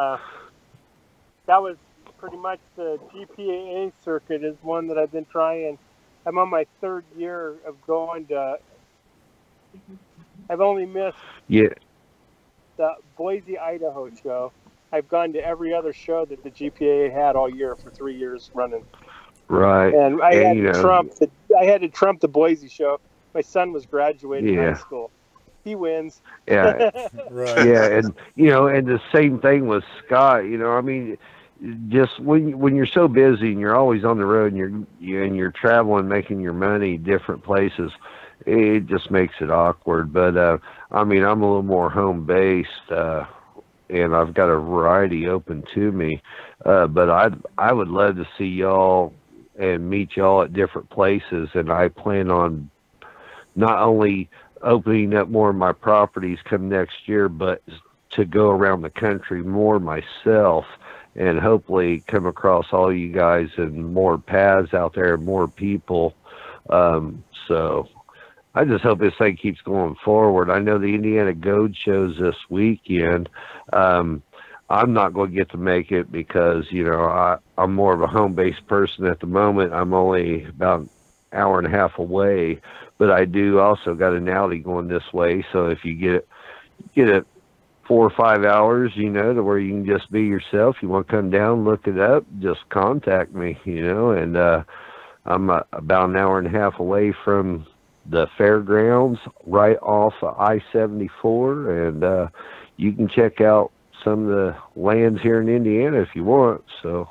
that was pretty much the GPAA circuit is one that I've been trying. I'm on my 3rd year of going to. I've only missed the Boise, Idaho show. I've gone to every other show that the GPAA had all year for 3 years running. Right. And I had to trump the Boise show. My son was graduating high school. He wins. Yeah. Right. Yeah, and and the same thing with Scott. I mean, just when you're so busy and you're always on the road and you're traveling, making your money different places, it just makes it awkward. But I mean, I'm a little more home based, and I've got a variety open to me. But I would love to see y'all and meet y'all at different places, and I plan on not only opening up more of my properties come next year, but to go around the country more myself and hopefully come across all you guys and more paths out there, more people. So I just hope this thing keeps going forward. I know the Indiana Goat shows this weekend. I'm not going to get to make it because, I'm more of a home-based person at the moment. I'm only about an hour and a half away, but I do also got an Audi going this way. So if you get it 4 or 5 hours, to where you can just be yourself, you want to come down, look it up, just contact me, and I'm about an hour and a half away from the fairgrounds right off of I-74, and you can check out some of the lands here in Indiana if you want. So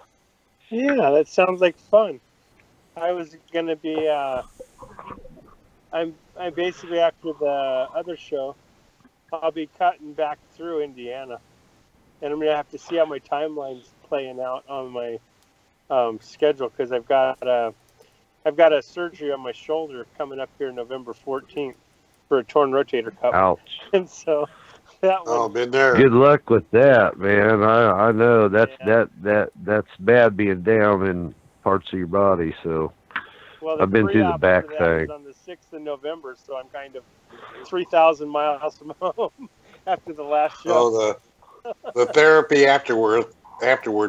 yeah, that sounds like fun. I was going to be I'm basically, after the other show, I'll be cutting back through Indiana, and I'm gonna have to see how my timeline's playing out on my schedule, because I've got a surgery on my shoulder coming up here November 14th for a torn rotator cuff. Ouch. And so that one. Oh, been there. Good luck with that, man. I know that's bad being down in parts of your body. So well, I've been through the back thing. On the 6th of November, so I'm kind of 3,000 miles from home after the last show. Oh, the therapy afterwards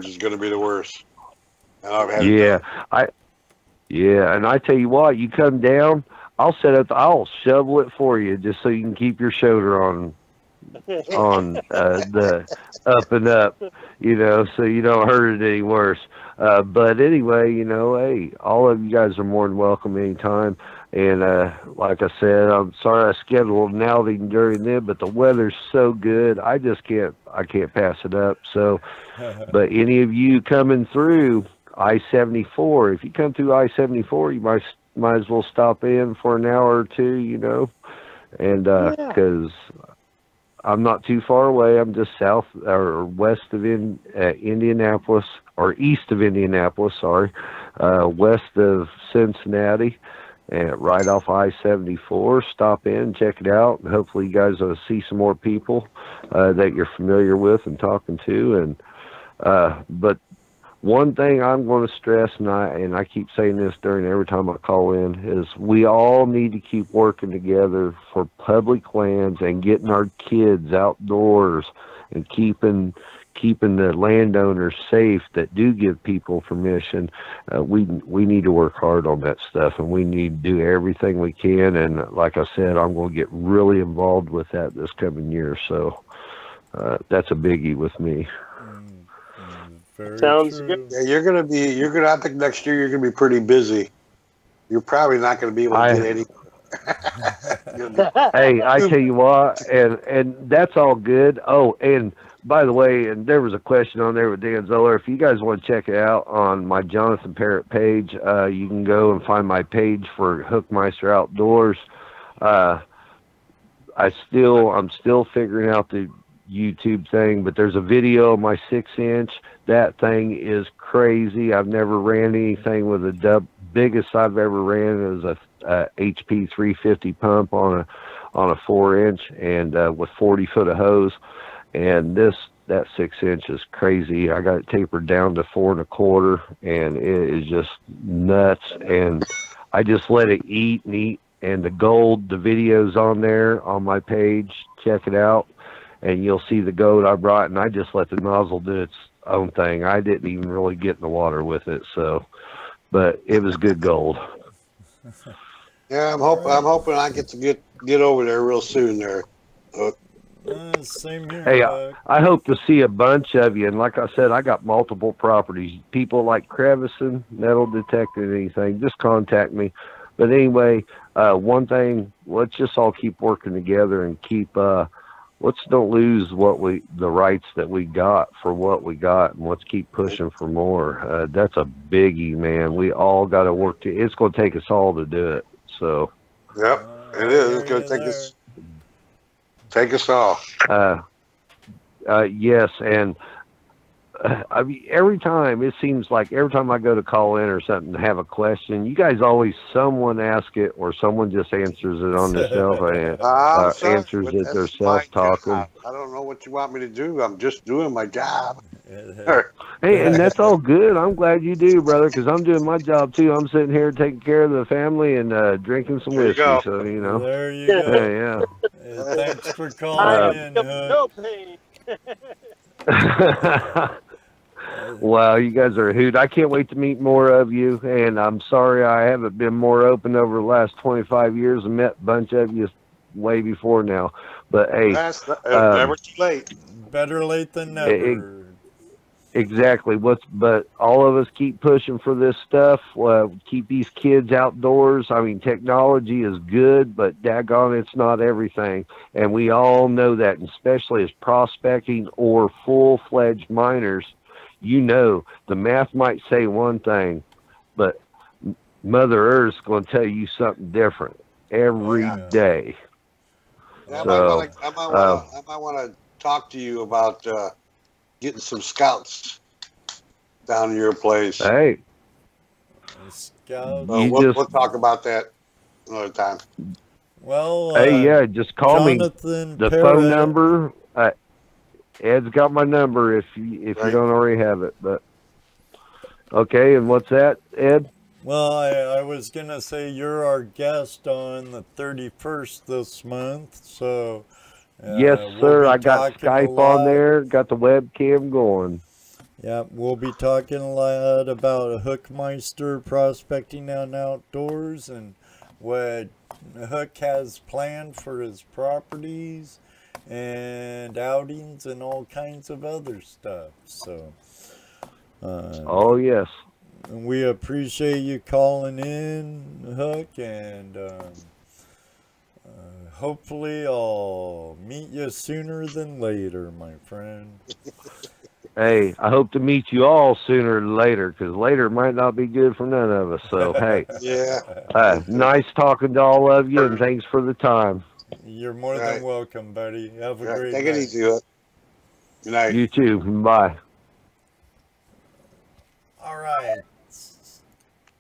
is going to be the worst. And I've had and I tell you what, you come down, I'll shovel it for you just so you can keep your shoulder on the up and up, so you don't hurt it any worse. But anyway, hey, all of you guys are more than welcome anytime. And like I said, I'm sorry I scheduled an outing during them, but the weather's so good, I can't pass it up. So, but any of you coming through I-74, if you come through I-74, you might as well stop in for an hour or two, and because I'm not too far away. I'm just south or west of Indianapolis, or east of Indianapolis, sorry, west of Cincinnati, and right off I-74. Stop in, check it out, and hopefully you guys will see some more people that you're familiar with and talking to. And but one thing I'm going to stress, and I keep saying this during every time I call in, is we all need to keep working together for public lands and getting our kids outdoors and keeping the landowners safe that do give people permission. We need to work hard on that stuff, and we need to do everything we can. And like I said, I'm going to get really involved with that this coming year. So that's a biggie with me. Sounds true. good. Yeah, I think next year you're gonna be pretty busy. You're probably not gonna be able to get any. Hey, I tell you what, and that's all good. Oh, and by the way, and there was a question on there with Dan Zoller. If you guys want to check it out on my Jonathon Parrett page, you can go and find my page for Hookmyster Outdoors. I'm still figuring out the YouTube thing, but there's a video of my 6-inch. That thing is crazy. I've never ran anything with a biggest I've ever ran is a HP 350 pump on a 4-inch and with 40 foot of hose. And that 6-inch is crazy. I got it tapered down to 4 1/4, and it is just nuts. And I just let it eat and eat. And the video's on there on my page. Check it out, and you'll see the gold I brought. And I just let the nozzle do its own thing. I didn't even really get in the water with it. So, but it was good gold. Yeah, I'm hoping I get to get over there real soon there. Same here. Hey, I hope to see a bunch of you. And like I said, I got multiple properties. People like crevicing, metal detecting, anything, just contact me. But anyway, one thing, let's just all keep working together and let's don't lose the rights that we got for what we got, and let's keep pushing for more. That's a biggie, man. We all got to work. It's going to take us all to do it. So. Yep, it is. It's going to take us all. Yes, and I mean, every time I go to call in or something to have a question, you guys always someone ask it or someone just answers it on themselves and answers it themselves talking. I don't know what you want me to do. I'm just doing my job. Hey, and that's all good. I'm glad you do, brother, because I'm doing my job too. I'm sitting here taking care of the family and drinking some whiskey. So you know. There you go. Yeah. Thanks for calling in. No pain. Wow, you guys are a hoot. I can't wait to meet more of you, and I'm sorry I haven't been more open over the last 25 years and met a bunch of you way before now. But hey, that's never too late. Better late than never. Exactly. But all of us keep pushing for this stuff. Keep these kids outdoors. I mean, technology is good, but daggone, it's not everything. And we all know that, and especially as prospecting or full-fledged miners, you know, the math might say one thing, but Mother Earth's going to tell you something different every day. I might want to talk to you about getting some scouts down to your place. Hey. Scouts. We'll talk about that another time. Well, hey, yeah, just call Jonathon me. The Parrett. phone number. Ed's got my number if you don't already have it. But okay, and what's that, Ed? Well, I was gonna say you're our guest on the 31st this month, so. Yes, sir. I got Skype on there. Got the webcam going. Yeah, we'll be talking a lot about Hookmyster prospecting and outdoors and what Hook has planned for his properties and outings and all kinds of other stuff. So, oh yes, we appreciate you calling in, Hook, and hopefully I'll meet you sooner than later, my friend. Hey, I hope to meet you all sooner than later, because later might not be good for none of us. So, hey, yeah. Nice talking to all of you, and thanks for the time. You're more than welcome, buddy. Have a great night. Take night. it easy. Good night. You too. Bye. All right.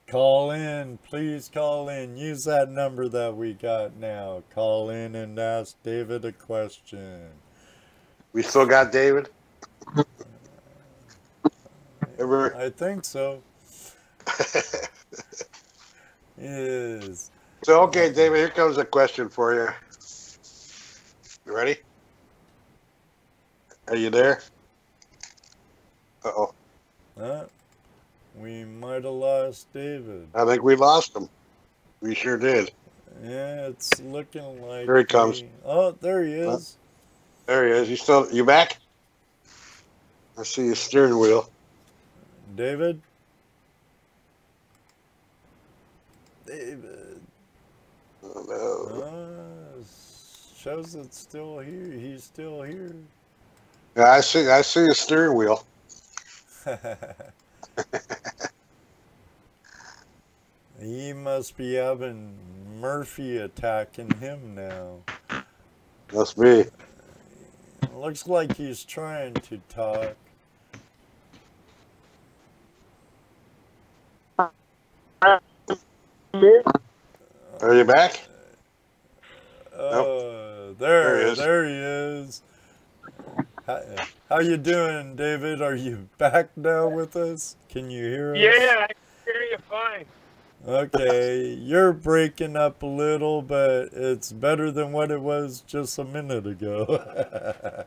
Call in. Please call in. Use that number that we got now. Call in and ask David a question. We still got David? I think so. Yes. So, okay, David, here comes a question for you. You ready? Are you there? Uh-oh. We might have lost David. I think we lost him. We sure did. Yeah, it's looking like... Here he comes. Oh, there he is. There he is. You back? I see your steering wheel. David? David. Oh, no. Shows it's still here. He's still here. Yeah, I see your steering wheel. He must be having Murphy attacking him now. Must be. Looks like he's trying to talk. Are you back? Nope. There he is. There he is. How you doing, David? Are you back now with us? Can you hear us? Yeah, I can hear you fine. Okay, you're breaking up a little, but it's better than what it was just a minute ago.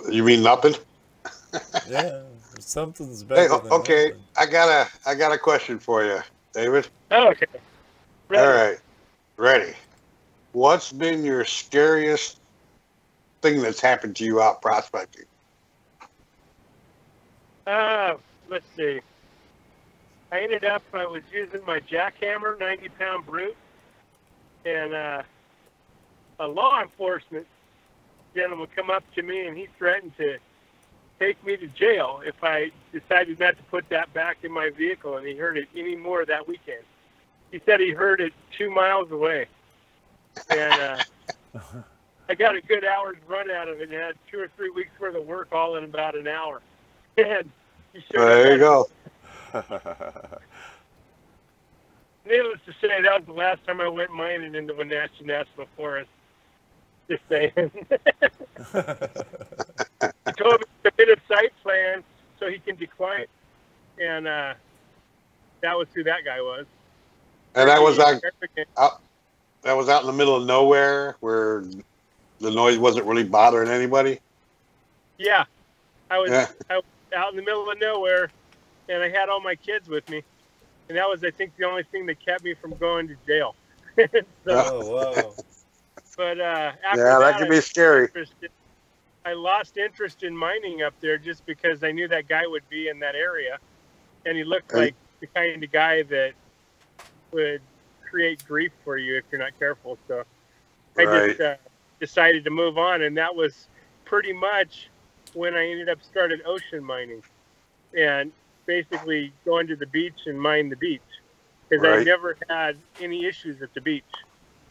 You mean nothing? Yeah, something's better. Hey, than okay, nothing. I got a question for you, David. Oh, okay. Ready. All right, ready. What's been your scariest thing that's happened to you out prospecting? Let's see. I was using my jackhammer, 90-pound brute, and a law enforcement gentleman come up to me and he threatened to take me to jail if I decided not to put that back in my vehicle, and he heard it any more that weekend. He said he heard it 2 miles away. And I got a good hour's run out of it and had 2 or 3 weeks worth of work all in about an hour. And he showed There you go. Needless to say, that was the last time I went mining into a national forest. Just saying. He told me to get a site plan so he can decline it. And that was who that guy was. And that was out in the middle of nowhere where the noise wasn't really bothering anybody? Yeah. I was out in the middle of nowhere, and I had all my kids with me. And that was, I think, the only thing that kept me from going to jail. Wow. But after that could be scary. I lost interest in mining up there just because I knew that guy would be in that area. And he looked like the kind of guy that would create grief for you if you're not careful. So I just decided to move on. And that was pretty much when I ended up started ocean mining. And basically going to the beach and mine the beach. Because I never had any issues at the beach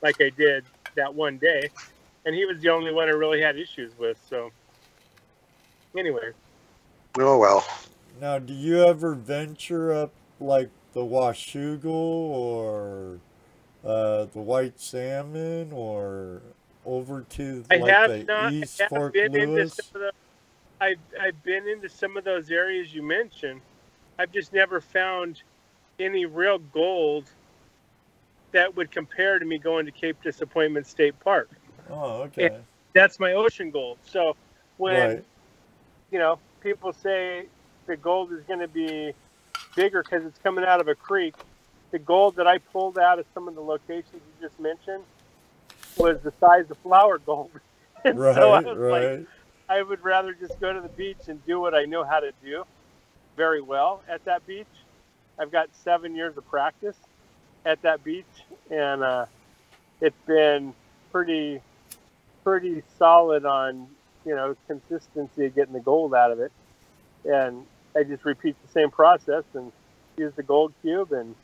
like I did that one day. And he was the only one I really had issues with. So anyway. Oh, well. Now, do you ever venture up like the Washougal or the white salmon or over to the East Fort Lewis? I've been into some of those areas you mentioned. I've just never found any real gold that would compare to me going to Cape Disappointment State Park. Oh, okay. And that's my ocean gold. So when, people say the gold is going to be bigger because it's coming out of a creek, the gold that I pulled out of some of the locations you just mentioned was the size of flour gold. So I was like, I would rather just go to the beach and do what I know how to do very well at that beach. I've got 7 years of practice at that beach, and it's been pretty solid on, consistency of getting the gold out of it. And I just repeat the same process and use the gold cube and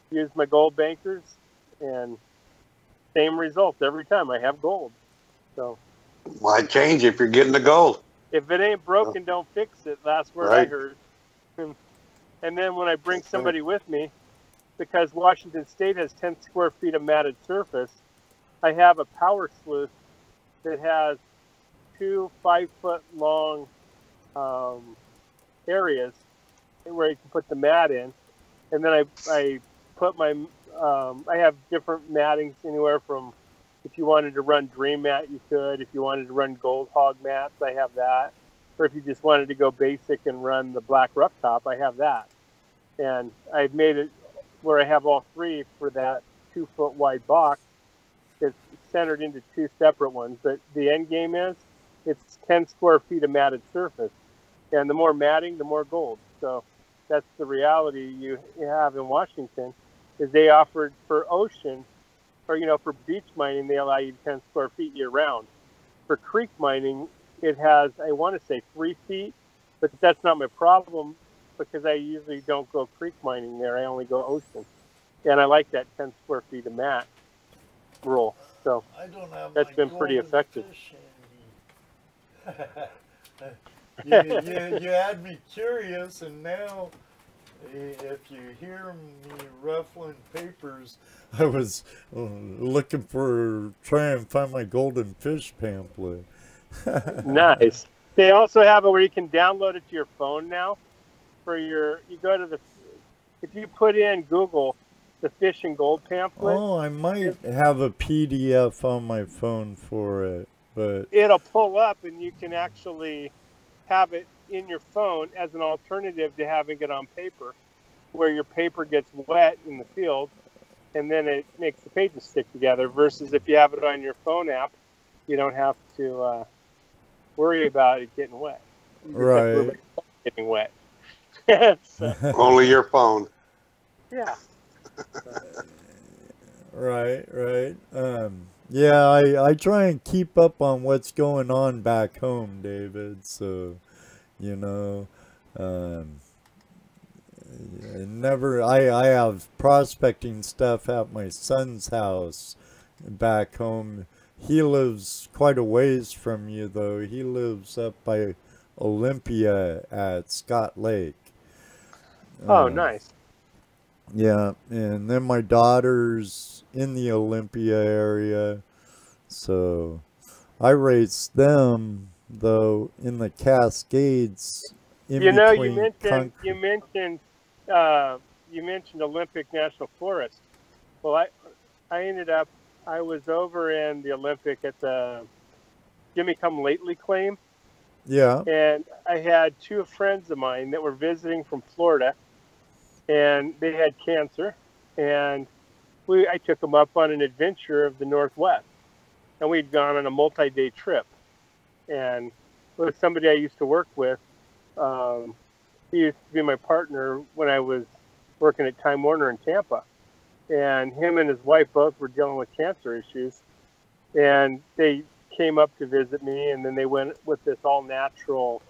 use my gold bankers, and same result every time. I have gold. So why change if you're getting the gold? If it ain't broken, don't fix it. Last word I heard. And then when I bring somebody with me, because Washington State has 10 square feet of matted surface, I have a power sluice that has 2 5-foot long areas where you can put the mat in. And then I put my, I have different mattings anywhere from, if you wanted to run Dream Mat, you could. If you wanted to run Gold Hog mats, I have that. Or if you just wanted to go basic and run the black rough top, I have that. And I've made it where I have all 3 for that 2-foot wide box. It's centered into 2 separate ones. But the end game is it's 10 square feet of matted surface. And the more matting, the more gold. So that's the reality you have in Washington, is they offered for ocean, or, you know, for beach mining, they allow you 10 square feet year round. For creek mining, it has, I want to say 3 feet, but that's not my problem because I usually don't go creek mining there. I only go ocean. And I like that 10 square feet of mat rule. So that's been pretty effective. You had me curious, and now if you hear me ruffling papers, I was looking for, trying to find my golden fish pamphlet. Nice. They also have it where you can download it to your phone now. For your, you go to the, if you put in Google the fish and gold pamphlet. Oh, I might have a PDF on my phone for it, but it'll pull up and you can actually have it in your phone as an alternative to having it on paper, where your paper gets wet in the field and then it makes the pages stick together, versus if you have it on your phone app, you don't have to worry about it getting wet. Right. Getting wet. So, only your phone. yeah. Right. Yeah, I try and keep up on what's going on back home, David. So, you know, I have prospecting stuff at my son's house back home. He lives quite a ways from you, though. He lives up by Olympia at Scott Lake. Oh, nice. Yeah, and then my daughter's in the Olympia area, so I raced them, though, in the Cascades. You know, you mentioned Olympic National Forest. Well, I was over in the Olympic at the Jimmy Come Lately claim. Yeah. And I had 2 friends of mine that were visiting from Florida, and they had cancer, and I took them up on an adventure of the Northwest, and we'd gone on a multi-day trip. And with somebody I used to work with, he used to be my partner when I was working at Time Warner in Tampa, and him and his wife both were dealing with cancer issues, and they came up to visit me, and then they went with this all-natural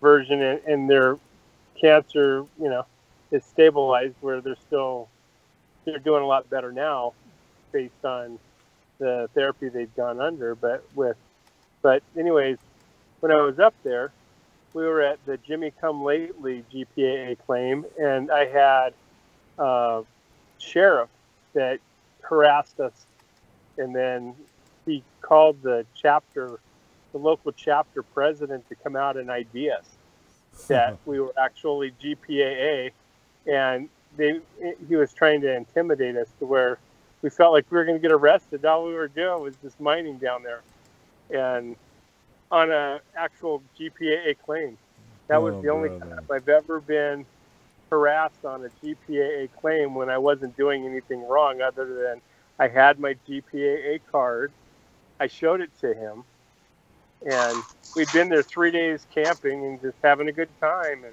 version, and their cancer, you know, is stabilized, where they're doing a lot better now based on the therapy they've gone under. But anyways, when I was up there, we were at the Jimmy Come Lately GPAA claim, and I had a sheriff that harassed us, and then he called the local chapter president to come out and ID us that we were actually GPAA, and he was trying to intimidate us to where we felt like we were going to get arrested. All we were doing was just mining down there, and on a actual GPAA claim. That was the only time I've ever been harassed on a GPAA claim when I wasn't doing anything wrong, other than I had my GPAA card. I showed it to him, and we'd been there 3 days camping and just having a good time.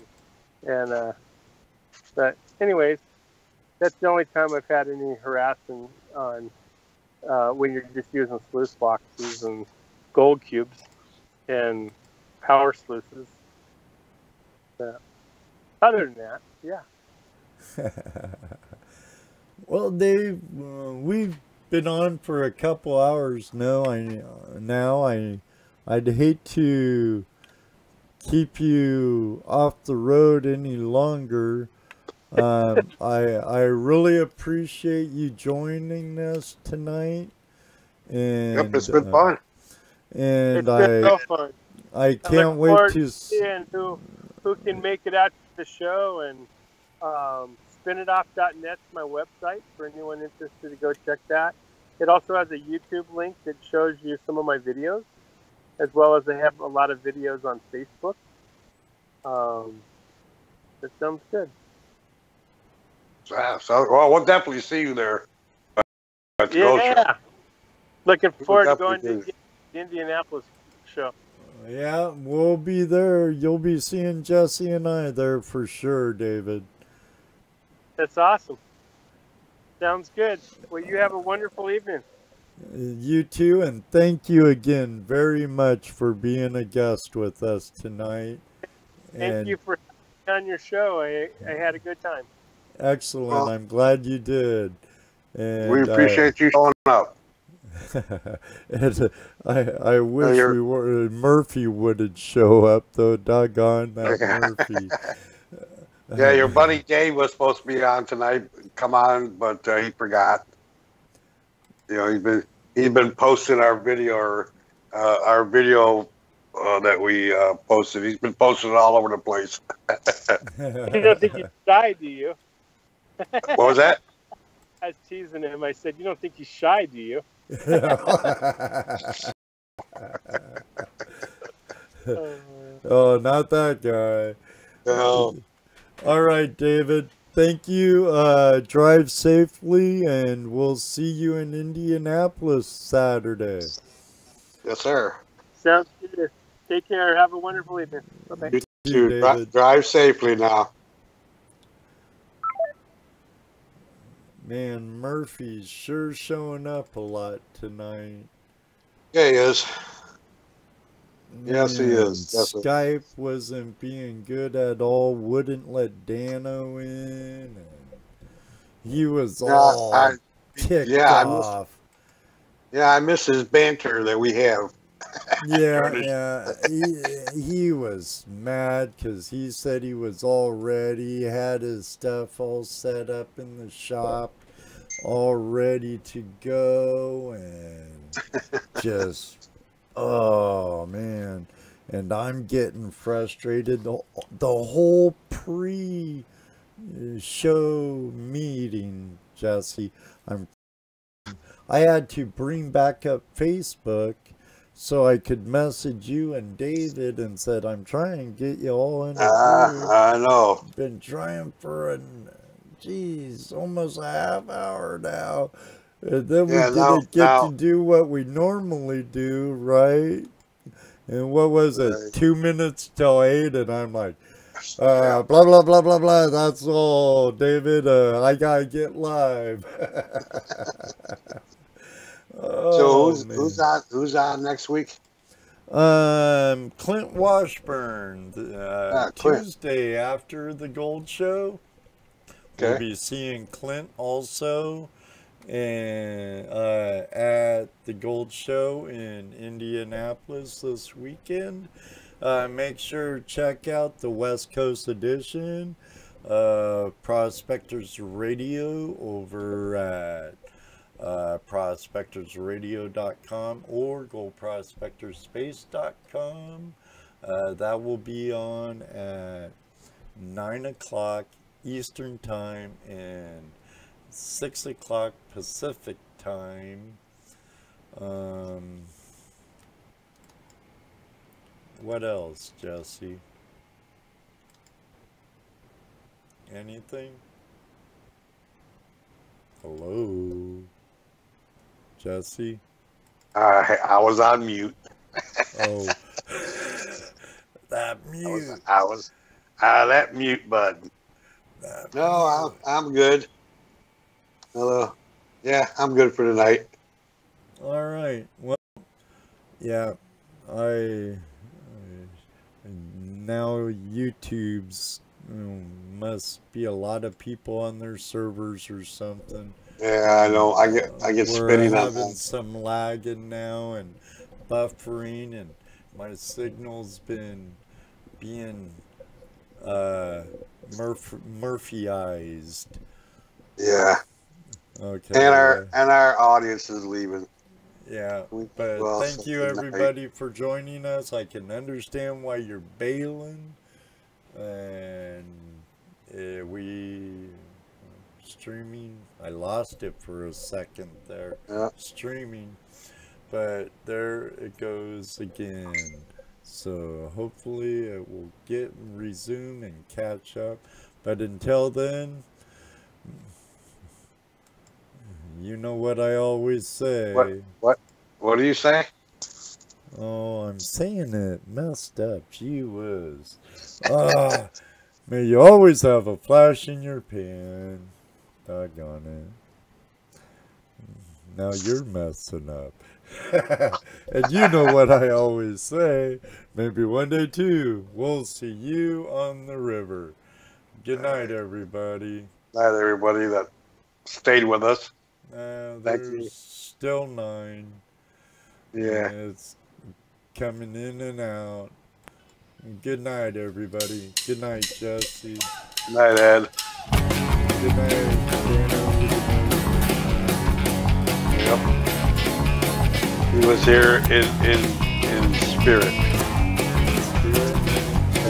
But anyways, that's the only time I've had any harassment on when you're just using sluice boxes and gold cubes and power sluices. Other than that, yeah. Well, Dave, we've been on for a couple hours now. I'd hate to keep you off the road any longer. I really appreciate you joining us tonight. And Yep, it's been fun. And it's been so fun. I can't wait to see who can make it out to the show. And spinitoff.net is my website for anyone interested to go check that. It also has a YouTube link that shows you some of my videos, as well as they have a lot of videos on Facebook. That sounds good. Well, we'll definitely see you there. Yeah. Looking forward to going to the Indianapolis show. Yeah, we'll be there. You'll be seeing Jesse and I there for sure, David. That's awesome. Sounds good. Well, you have a wonderful evening. You too, and thank you again very much for being a guest with us tonight. Thank you for on your show. I had a good time. Excellent. Well, I'm glad you did. And we appreciate you showing up. And I wish Murphy wouldn't show up, though. Doggone that Murphy. Yeah, your buddy Dave was supposed to be on tonight. Come on, but he forgot. You know, he's been posting our video that we posted. He's been posting it all over the place. You don't think he's shy, do you? What was that? I was teasing him. I said, "You don't think he's shy, do you?" Oh, not that guy. No. All right, David. Thank you. Drive safely, and we'll see you in Indianapolis Saturday. Yes, sir. Sounds good. Take care. Have a wonderful evening. Bye-bye. You too. Drive safely now. Man, Murphy's sure showing up a lot tonight. Yeah, he is. Man, yes, he is. Skype wasn't being good at all. Wouldn't let Dano in. And he was all ticked off. I miss his banter that we have. Yeah. He was mad because he said he was all ready, had his stuff all set up in the shop, all ready to go, and just, oh man. And I'm getting frustrated. The whole pre-show meeting, Jesse, I had to bring back up Facebook so I could message you and David and said, I'm trying to get you all in. I know. Been trying for almost a half hour now. And then we didn't get to do what we normally do, right? And what was it? 2 minutes till 8, and I'm like, blah, blah, blah, blah, blah. That's all, David. I gotta get live. So who's on next week? Klint Washburn. Klint. Tuesday after the Gold Show. Okay. We'll be seeing Klint also, and at the Gold Show in Indianapolis this weekend. Make sure to check out the West Coast edition of Prospectors Radio over at prospectorsradio.com or goprospectorspace.com. That will be on at 9 o'clock Eastern Time and 6 o'clock Pacific Time. What else, Jesse? Anything? Hello? Jesse? I was on mute. Oh. That mute. I was that mute button. No, I'm good. Hello. Yeah, I'm good for tonight. All right. Well, yeah, now YouTube's must be a lot of people on their servers or something. Yeah, I know. I get spinning on that. We're having some lagging now and buffering, and my signal's been being Murphyized. Yeah. Okay. And our audience is leaving. Yeah, but thank you everybody for joining us. I can understand why you're bailing, and we streaming. I lost it for a second there. Yeah. Streaming, but there it goes again. So hopefully it will get resume and catch up. But until then, you know what I always say. What do you say? Oh, I'm saying it messed up. Gee whiz. May you always have a flash in your pan. Doggone it. Now you're messing up. And you know what I always say. Maybe one day too, we'll see you on the river. Good night, everybody. Night, everybody that stayed with us. There's still 9. Yeah. It's coming in and out. Good night, everybody. Good night, Jesse. Good night, Ed. Good night, Dana. Yep. He was here in spirit.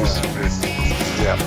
Spirit? Yeah.